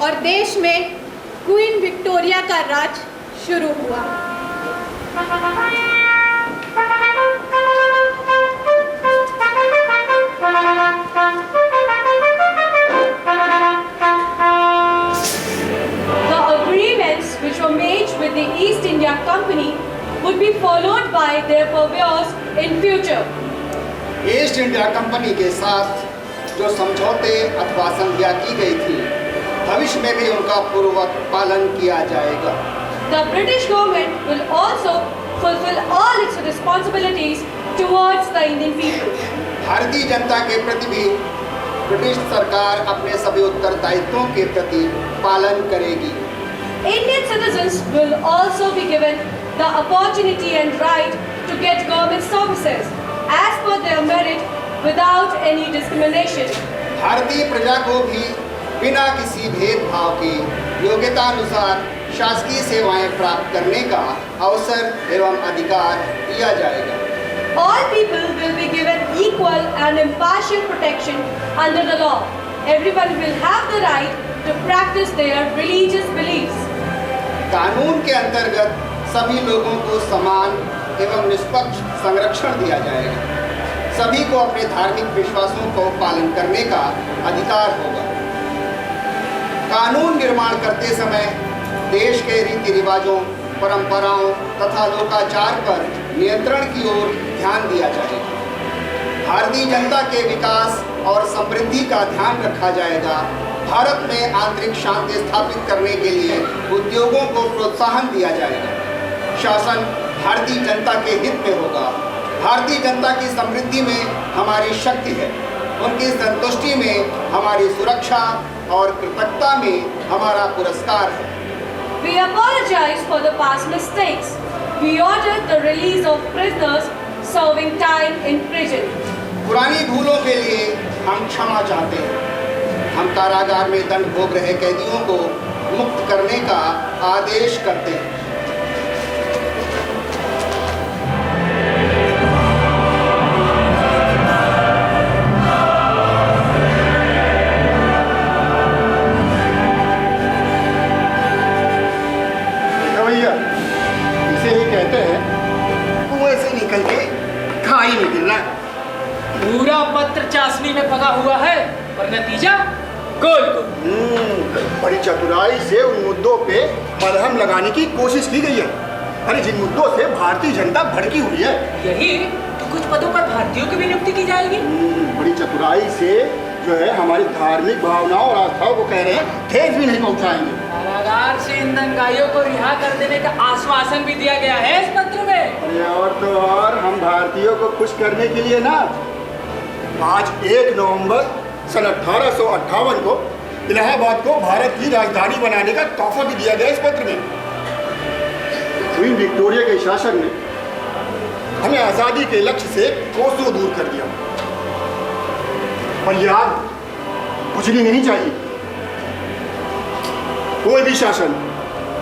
और देश में क्वीन विक्टोरिया का राज शुरू हुआ। The agreements which were made with the East India Company would be followed by their purveyors in future. East India company के साथ जो समझौते अथवा संधियां की गई थी, भविष्य में भी उनका पूर्वक पालन किया जाएगा। The British government will also fulfill all its responsibilities towards the Indian people. Bharatiya Janata के प्रति भी ब्रिटिश सरकार अपने सभी उत्तरदायित्वों के प्रति पालन करेगी। Indian citizens will also be given the opportunity and right to get government services as per their merit without any discrimination. भारतीय प्रजा को भी बिना किसी भेदभाव के योग्यता अनुसार शासकीय सेवाएं प्राप्त करने का अवसर एवं अधिकार दिया जाएगा। All people will be given equal and impartial protection under the law. Everyone will have the right to practice their religious beliefs. कानून के अंतर्गत सभी लोगों को समान एवं निष्पक्ष संरक्षण दिया जाएगा। सभी को अपने धार्मिक विश्वासों को पालन करने का अधिकार होगा। कानून निर्माण करते समय देश के रीति रिवाजों, परंपराओं तथा लोकाचार पर नियंत्रण की ओर ध्यान दिया जाएगा। भारतीय जनता के विकास और समृद्धि का ध्यान रखा जाएगा। भारत में आंतरिक शांति स्थापित करने के लिए उद्योगों को प्रोत्साहन दिया जाएगा। शासन भारतीय जनता के हित में होगा। भारतीय जनता की समृद्धि में हमारी शक्ति है, उनकी संतुष्टि में हमारी सुरक्षा और कृतज्ञता में हमारा पुरस्कार है। We apologize for the past mistakes. We order the release of prisoners serving time in prison. पुरानी भूलों के लिए हम क्षमा चाहते हैं। हम कारागार में दंड भोग रहे कैदियों को मुक्त करने का आदेश करते हैं। भैया, इसे ही कहते हैं कुएं से निकल के खाई में गिरना। पूरा पत्र चाशनी में पका हुआ है पर नतीजा गोल गोल। बड़ी चतुराई से उन मुद्दों पे मलहम लगाने की कोशिश की गई है। अरे जिन मुद्दों से भारतीय जनता भड़की हुई है, यही तो कुछ पदों पर भारतीयों की भी नियुक्ति की जाएगी। बड़ी चतुराई से जो है हमारी धार्मिक भावनाओं और आस्थाओं को कह रहे हैं ठेस भी नहीं पहुंचाएंगे। कारागार से ईंधनगाहियों को रिहा कर देने का आश्वासन भी दिया गया है इस पत्र में। अरे और तो और हम भारतीयों को खुश करने के लिए ना आज 1 नवंबर सन 1858 को इलाहाबाद को भारत की राजधानी बनाने का तोहफा भी दिया गया इस पत्र में। क्वीन विक्टोरिया के शासन में हमें आज़ादी के लक्ष्य से कोसों दूर कर दिया। पर याद बुझनी नहीं चाहिए। कोई भी शासन,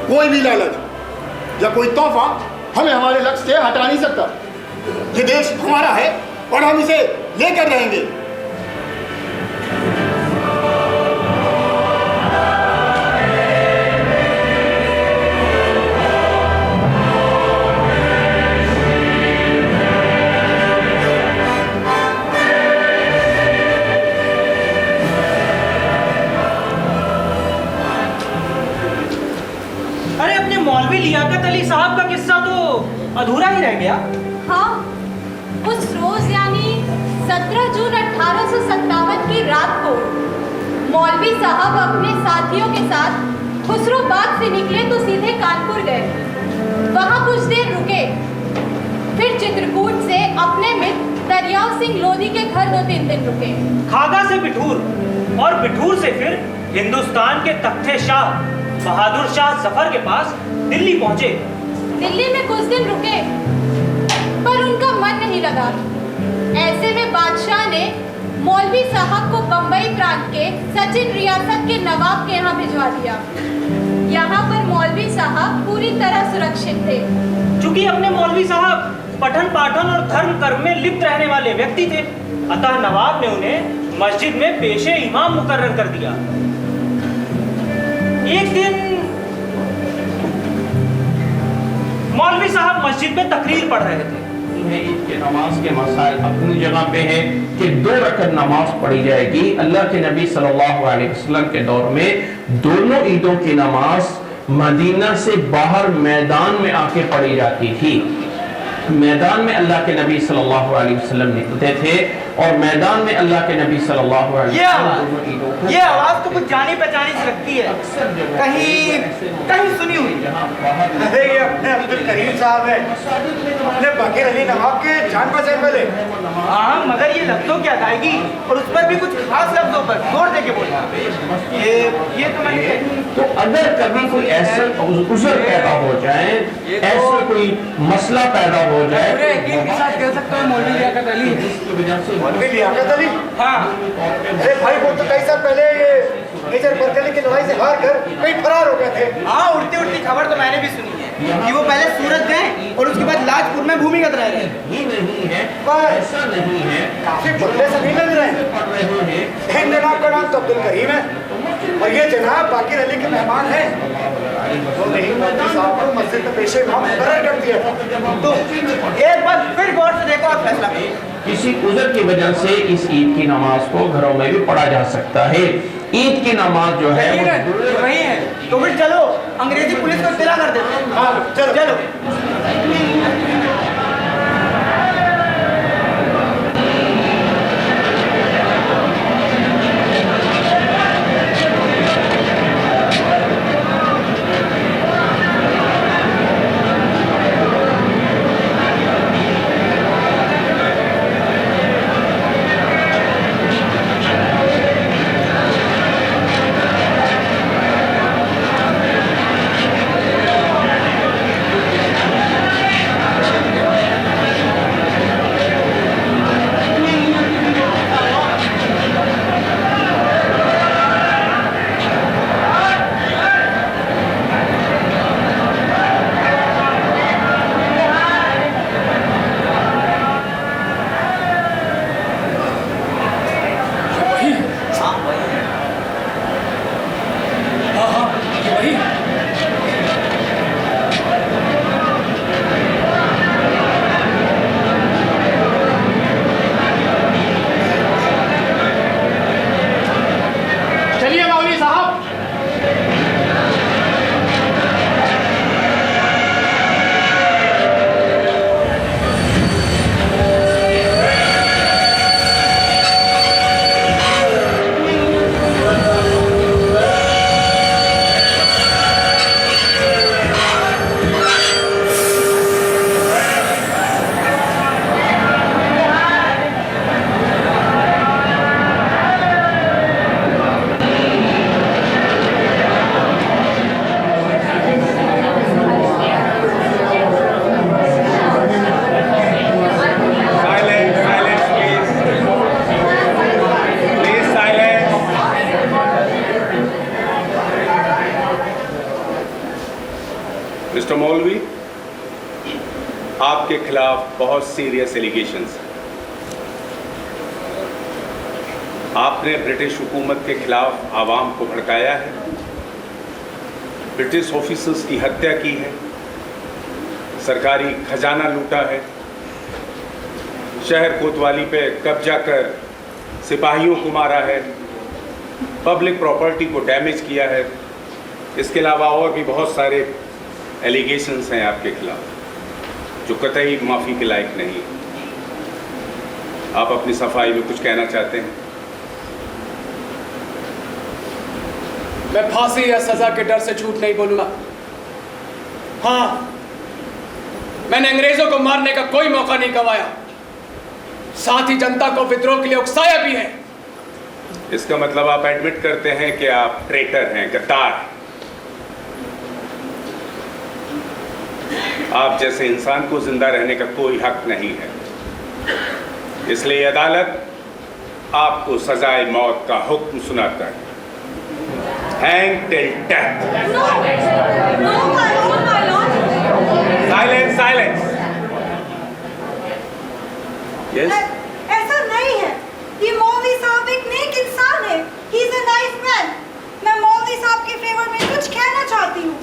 कोई भी लालच या कोई तोहफा हमें हमारे लक्ष्य से हटा नहीं सकता। ये देश हमारा है और हम इसे लेकर रहेंगे। अरे अपने मौलवी लियाकत अली साहब का किस्सा तो अधूरा ही रह गया। हाँ, उस रोज यानी 17 जून 1857 की रात को मौलवी साहब अपने साथियों के साथ खुसरोबाग से निकले तो सीधे कानपुर गए। वहां कुछ देर रुके, फिर चित्रकूट से अपने मित्र दरियाव सिंह लोधी के घर 2-3 दिन रुके। खागा से बिठूर और बिठूर से फिर हिंदुस्तान के तख्ते शाह बहादुर शाह जफर के पास दिल्ली पहुंचे। दिल्ली में कुछ दिन रुके पर उनका मन नहीं लगा। ऐसे में बादशाह ने मौलवी साहब को बंबई प्रांत के सचिन रियासत के नवाब के यहाँ भिजवा दिया। यहाँ पर मौलवी साहब पूरी तरह सुरक्षित थे। चूंकि अपने मौलवी साहब पठन पाठन और धर्म कर्म में लिप्त रहने वाले व्यक्ति थे, अतः नवाब ने उन्हें मस्जिद में पेशे इमाम मुकर्रर कर दिया। एक दिन मौलवी साहब मस्जिद में तकरीर पढ़ रहे थे। ईद के नमाज के मसाइल अपनी जगह पे है कि 2 रकअत नमाज पढ़ी जाएगी। अल्लाह के नबी सल्लल्लाहु अलैहि वसल्लम के दौर में दोनों ईदों की नमाज मदीना से बाहर मैदान में आके पढ़ी जाती थी। मैदान में अल्लाह के नबी सल्लल्लाहु अलैहि वसल्लम निकलते थे और मैदान में अल्लाह के नबी सल्लल्लाहु अलैहि वसल्लम। ये आवाज तो कुछ जानी पहचानी सी लगती है, कहीं सुनी हुई। अरे ये अपने अब्दुल करीम साहब है, अपने बकीर अली नवाब के जान पहचान वाले। हाँ, मगर ये लफ्जों की अदायगी और उस पर भी कुछ खास लफ्जों पर जोर देके बोला। ये तो मैंने तो अगर कभी कोई ऐसा उज़र पैदा हो जाए, ऐसा कोई मसला पैदा हो जाए, पूरे यकीन के साथ कह सकता हूँ मौलवी लियाकत अली। मौलवी लियाकत अली? हाँ। अरे भाई वो तो कई साल पहले ये मेजर बरकली की लड़ाई से हार कर कहीं फरार हो गए थे। हाँ, उड़ती उड़ती खबर तो मैंने भी सुनी है कि वो पहले सूरत गए और उसके बाद लाजपुर में भूमिगत रह रहे। नहीं है, पर ऐसा नहीं है। काफी बदले से नहीं लग रहे हैं। इन जनाब का नाम तो अब्दुल करीम है और ये जनाब बाकिर अली के मेहमान हैं। तो नहीं मौलवी साहब को मस्जिद में पेशे इमाम मुकर्रर कर दिया। तो एक बार फिर गौर से देखो और फैसला करो। किसी उज़र की वजह से इस ईद की नमाज को घरों में भी पढ़ा जा सकता है। ईद की नमाज जो है वो वही है। तो फिर चलो अंग्रेजी पुलिस को इत्तला कर देते हैं। हाँ, चलो। मौलवी, आपके खिलाफ बहुत सीरियस एलिगेशंस हैं। आपने ब्रिटिश हुकूमत के खिलाफ आवाम को भड़काया है, ब्रिटिश ऑफिसर्स की हत्या की है, सरकारी खजाना लूटा है, शहर कोतवाली पे कब्जा कर सिपाहियों को मारा है, पब्लिक प्रॉपर्टी को डैमेज किया है। इसके अलावा और भी बहुत सारे एलिगेशंस हैं आपके खिलाफ जो कतई माफ़ी के लायक नहीं। आप अपनी सफाई में कुछ कहना चाहते हैं? मैं फांसी या सजा के डर से झूठ नहीं बोलूंगा। हाँ, मैंने अंग्रेजों को मारने का कोई मौका नहीं गंवाया, साथ ही जनता को विद्रोह के लिए उकसाया भी है। इसका मतलब आप एडमिट करते हैं कि आप ट्रेटर हैं, गद्दार हैं। आप जैसे इंसान को जिंदा रहने का कोई हक नहीं है, इसलिए अदालत आपको सजाए मौत का हुक्म सुनाता है। Hang till death. Silence, silence. Yes. ऐसा नहीं है। ये मौलवी साहब एक नेक इंसान है। He is a nice man. मैं मौलवी साहब के फेवर में कुछ कहना चाहती हूँ।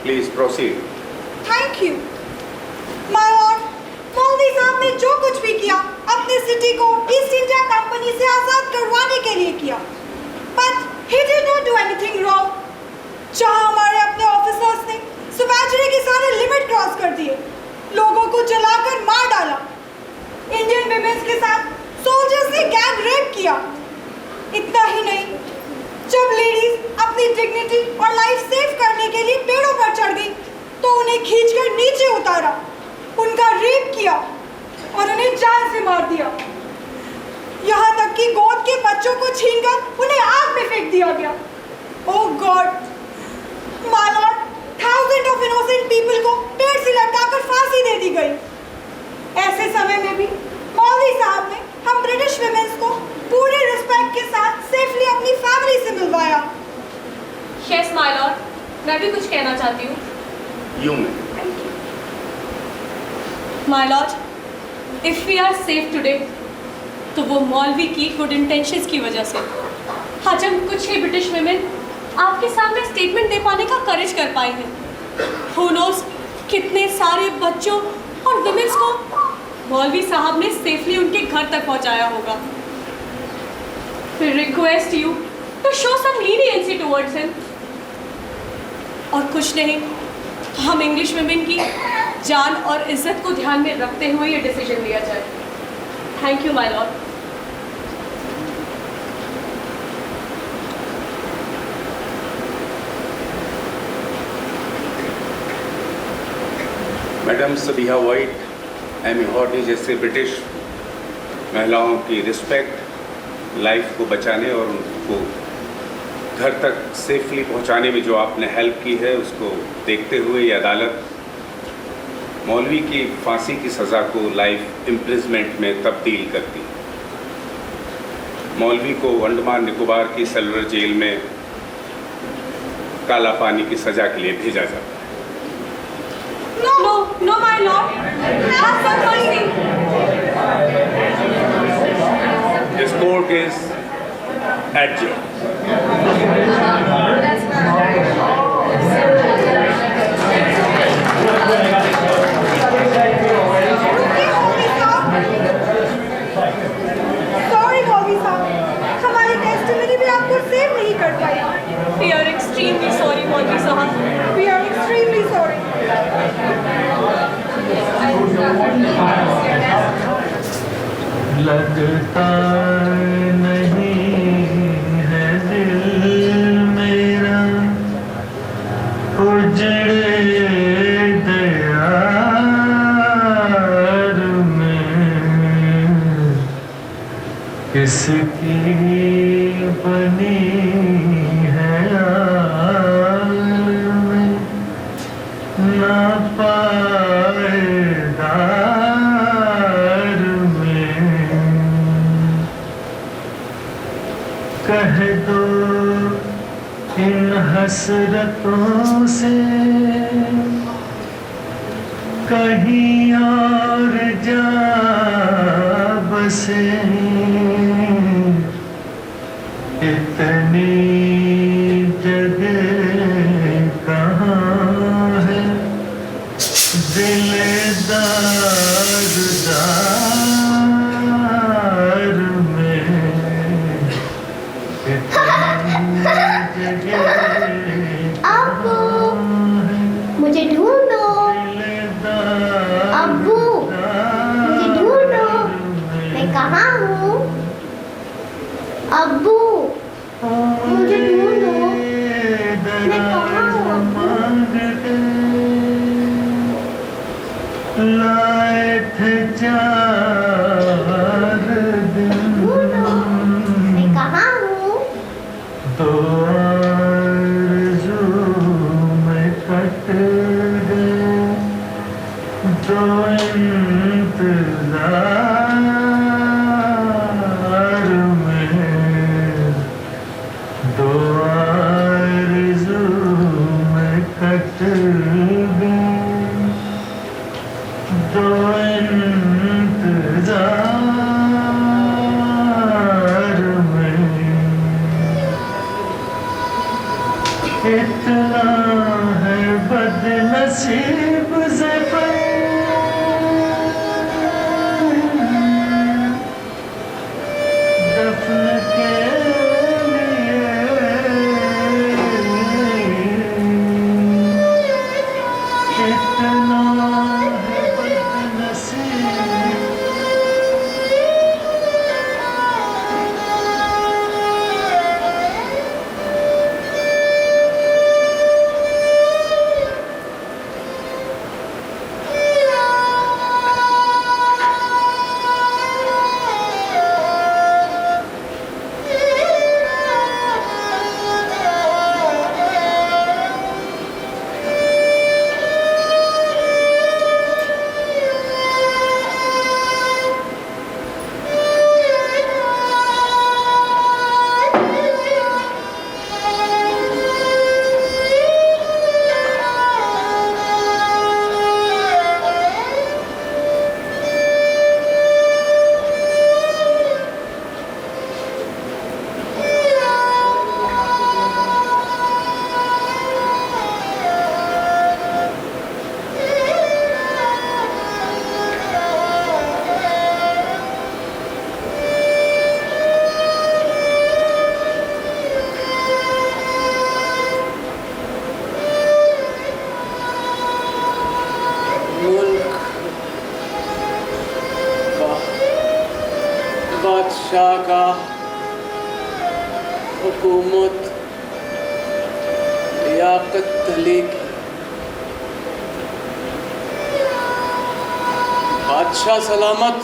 Please proceed. Thank you. My lord, मौलवी साहब ने जो कुछ भी किया अपने सिटी को ईस्ट इंडिया कंपनी से आजाद करवाने के लिए किया, but he did not do anything wrong. जहाँ हमारे अपने ऑफिसर्स ने सुबह के सारे लिमिट क्रॉस कर दिए, लोगों को जलाकर मार डाला, इंडियन विमेंस के साथ सोल्जर्स ने गैंग रेप किया। इतना ही नहीं, जब लेडीज अपनी डिग्निटी और लाइफ सेव करने के लिए पेड़ों पर चढ़ गई तो उन्हें खींचकर नीचे उतारा, उनका रेप किया और उन्हें जान से मार दिया। यहाँ तक कि गोद के बच्चों को छीनकर उन्हें आग में फेंक दिया गया। Oh God, my lord, thousand of innocent people को पेड़ से लटकाकर फांसी दे दी गई। ऐसे समय में भी मौलवी साहब ने हम ब्रिटिश विमेंस को पूरे रिस्पेक्ट के साथ सेफली अपनी फैमिली से मिलवाया। यस माय लॉर्ड, मैं भी कुछ कहना चाहती हूँ। You may. My lord, if we are safe today तो वो मौलवी की गुड इंटेंशंस की वजह से। आज हम कुछ ही ब्रिटिश विमेन आपके सामने स्टेटमेंट दे पाने का करेज कर पाए हैं। हु नोस कितने सारे बच्चों और विमेन्स को मौलवी साहब ने सेफली उनके घर तक पहुंचाया होगा। We request you to show some leniency towards him. और कुछ नहीं, हम इंग्लिश विमेन की जान और इज्जत को ध्यान में रखते हुए ये डिसीजन लिया जाए। Thank you my lord. Madam Sabiha White, Amy Hordy जैसे ब्रिटिश महिलाओं की रिस्पेक्ट, लाइफ को बचाने और उनको घर तक सेफली पहुंचाने में जो आपने हेल्प की है, उसको देखते हुए ये अदालत मौलवी की फांसी की सज़ा को लाइफ इम्प्रिजमेंट में तब्दील करती है। मौलवी को अंडमान निकोबार की सिल्वर जेल में काला पानी की सज़ा के लिए भेजा जाता है। No, no, my lord. Have some mercy. This court is adjourned. Sorry, मौलवी साहब, हमारी टेस्टिमनी भी आपको सेव नहीं कर पाई। We are extremely sorry, मौलवी साहब. We are extremely sorry. लगता नहीं है दिल मेरा उजड़े दयार में, किसकी बनी है आल में ना पाएदार में। कह दो इन हसरतों से कहीं और जा बसे इतनी जगह कहाँ है दिलदार दार में इतनी जगह अब्बू मुझे ढूंढो। अब्बू मुझे ढूंढो, मैं कहाँ हूँ? अब्बू मुझे ढूंढो, मैं कहाँ हूँ? लाए थे चार दिन मैं कहाँ हूँ? तो आरज़ू में कट गए दो इंतज़ार में दो आरज़ू में कट गए दो इंतज़ार में इतना है बदनसीब ज़फ़र दफ़न के लिए इतना है बदनसीब बादशाह का हुकूमत लियाकत अली की बादशाह सलामत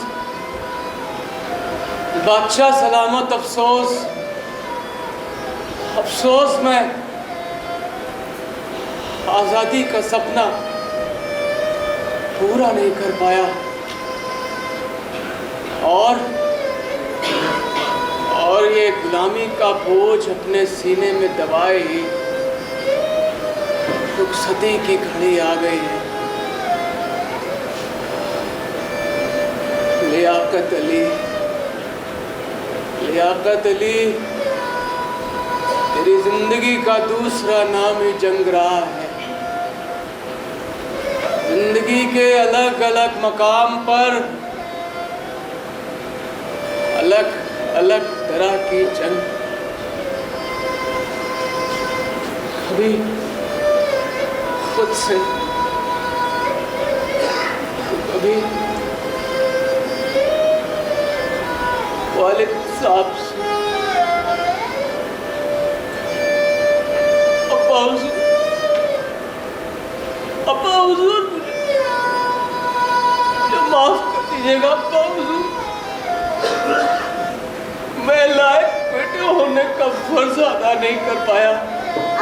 अफसोस में आज़ादी का सपना पूरा नहीं कर पाया और ये गुलामी का बोझ अपने सीने में दबाए ही रुखसती की घड़ी आ गई है। लियाकत अली तेरी जिंदगी का दूसरा नाम ही जंग रहा है। जिंदगी के अलग अलग मकाम पर अलग अलग तरह की जंग, कभी खुद से, कभी वालिद साहब से, अब्बा हुजूर मुझे माफ कर दीजिएगा अब्बा हुजूर, मैं लायक बेटे होने का फर्ज अदा नहीं कर पाया।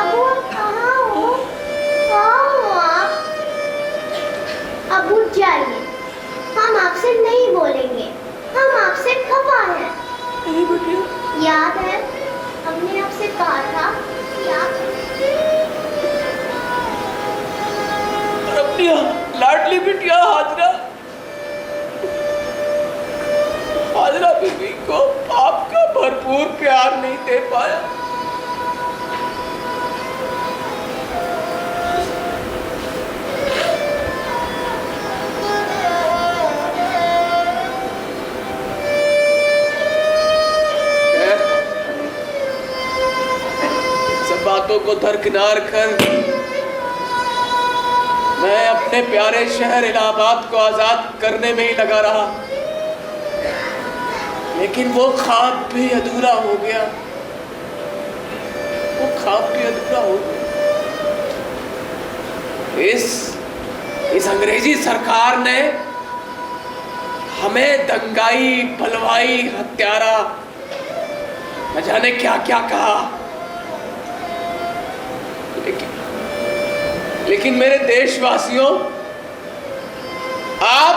अबू कहाँ हो? कहाँ हो आप? अबू जाइए, हम आपसे नहीं बोलेंगे, हम आपसे खफा हैं। नहीं बेटिया, याद है हमने आपसे कहा था अपनी लाडली बिटिया दे पाया। सब बातों को दरकिनार कर मैं अपने प्यारे शहर इलाहाबाद को आजाद करने में ही लगा रहा, लेकिन वो ख्वाब भी अधूरा हो गया। वो ख्वाब भी अधूरा हो गया। इस अंग्रेजी सरकार ने हमें दंगाई, बलवाई, हत्यारा, न जाने क्या क्या कहा, लेकिन मेरे देशवासियों, आप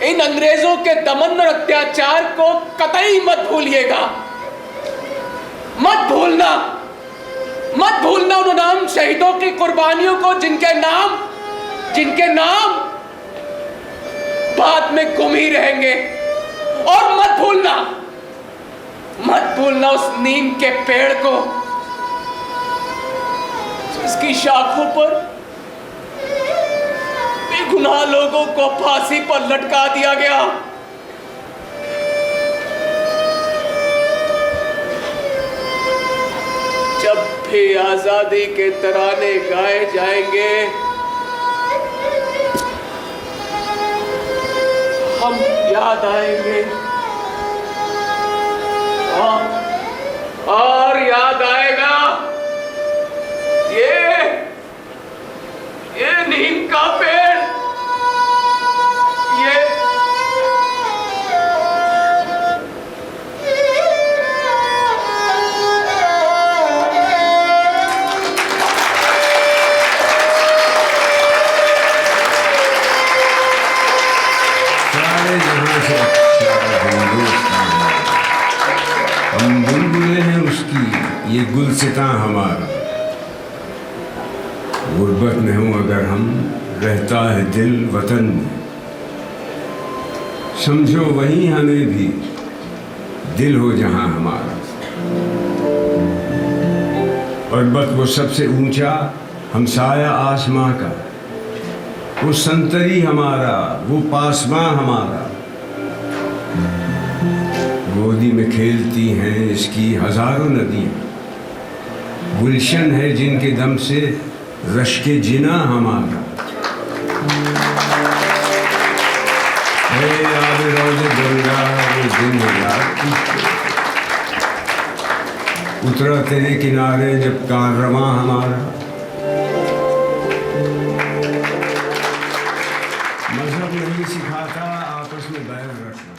इन अंग्रेजों के दमन और अत्याचार को कतई मत भूलिएगा। मत भूलना उन नाम शहीदों की कुर्बानियों को जिनके नाम बाद में गुम ही रहेंगे। और मत भूलना उस नीम के पेड़ को जिसकी शाखों पर बेगुनाह लोगों को फांसी पर लटका दिया गया। जब भी आजादी के तराने गाए जाएंगे, हम याद आएंगे और याद आएगा ये नीम का पेड़, हम बुलबुलें हैं उसकी, ये गुलसितां हमारा। गुर्बत में हूँ अगर हम, रहता है दिल वतन में। समझो वहीं हमें भी दिल हो जहाँ हमारा। पर्वत वो सबसे ऊंचा, हमसाया आसमां का। वो संतरी हमारा, वो पासमां हमारा। गोदी में खेलती हैं इसकी हजारों नदियाँ। गुलशन है जिनके दम से रश्के जिना हमारा। आबे रोज़े गंगा वो दिन याद उतरा तेरे किनारे जब कारवां हमारा। मजहब नहीं सिखाता आपस में बैर रखना।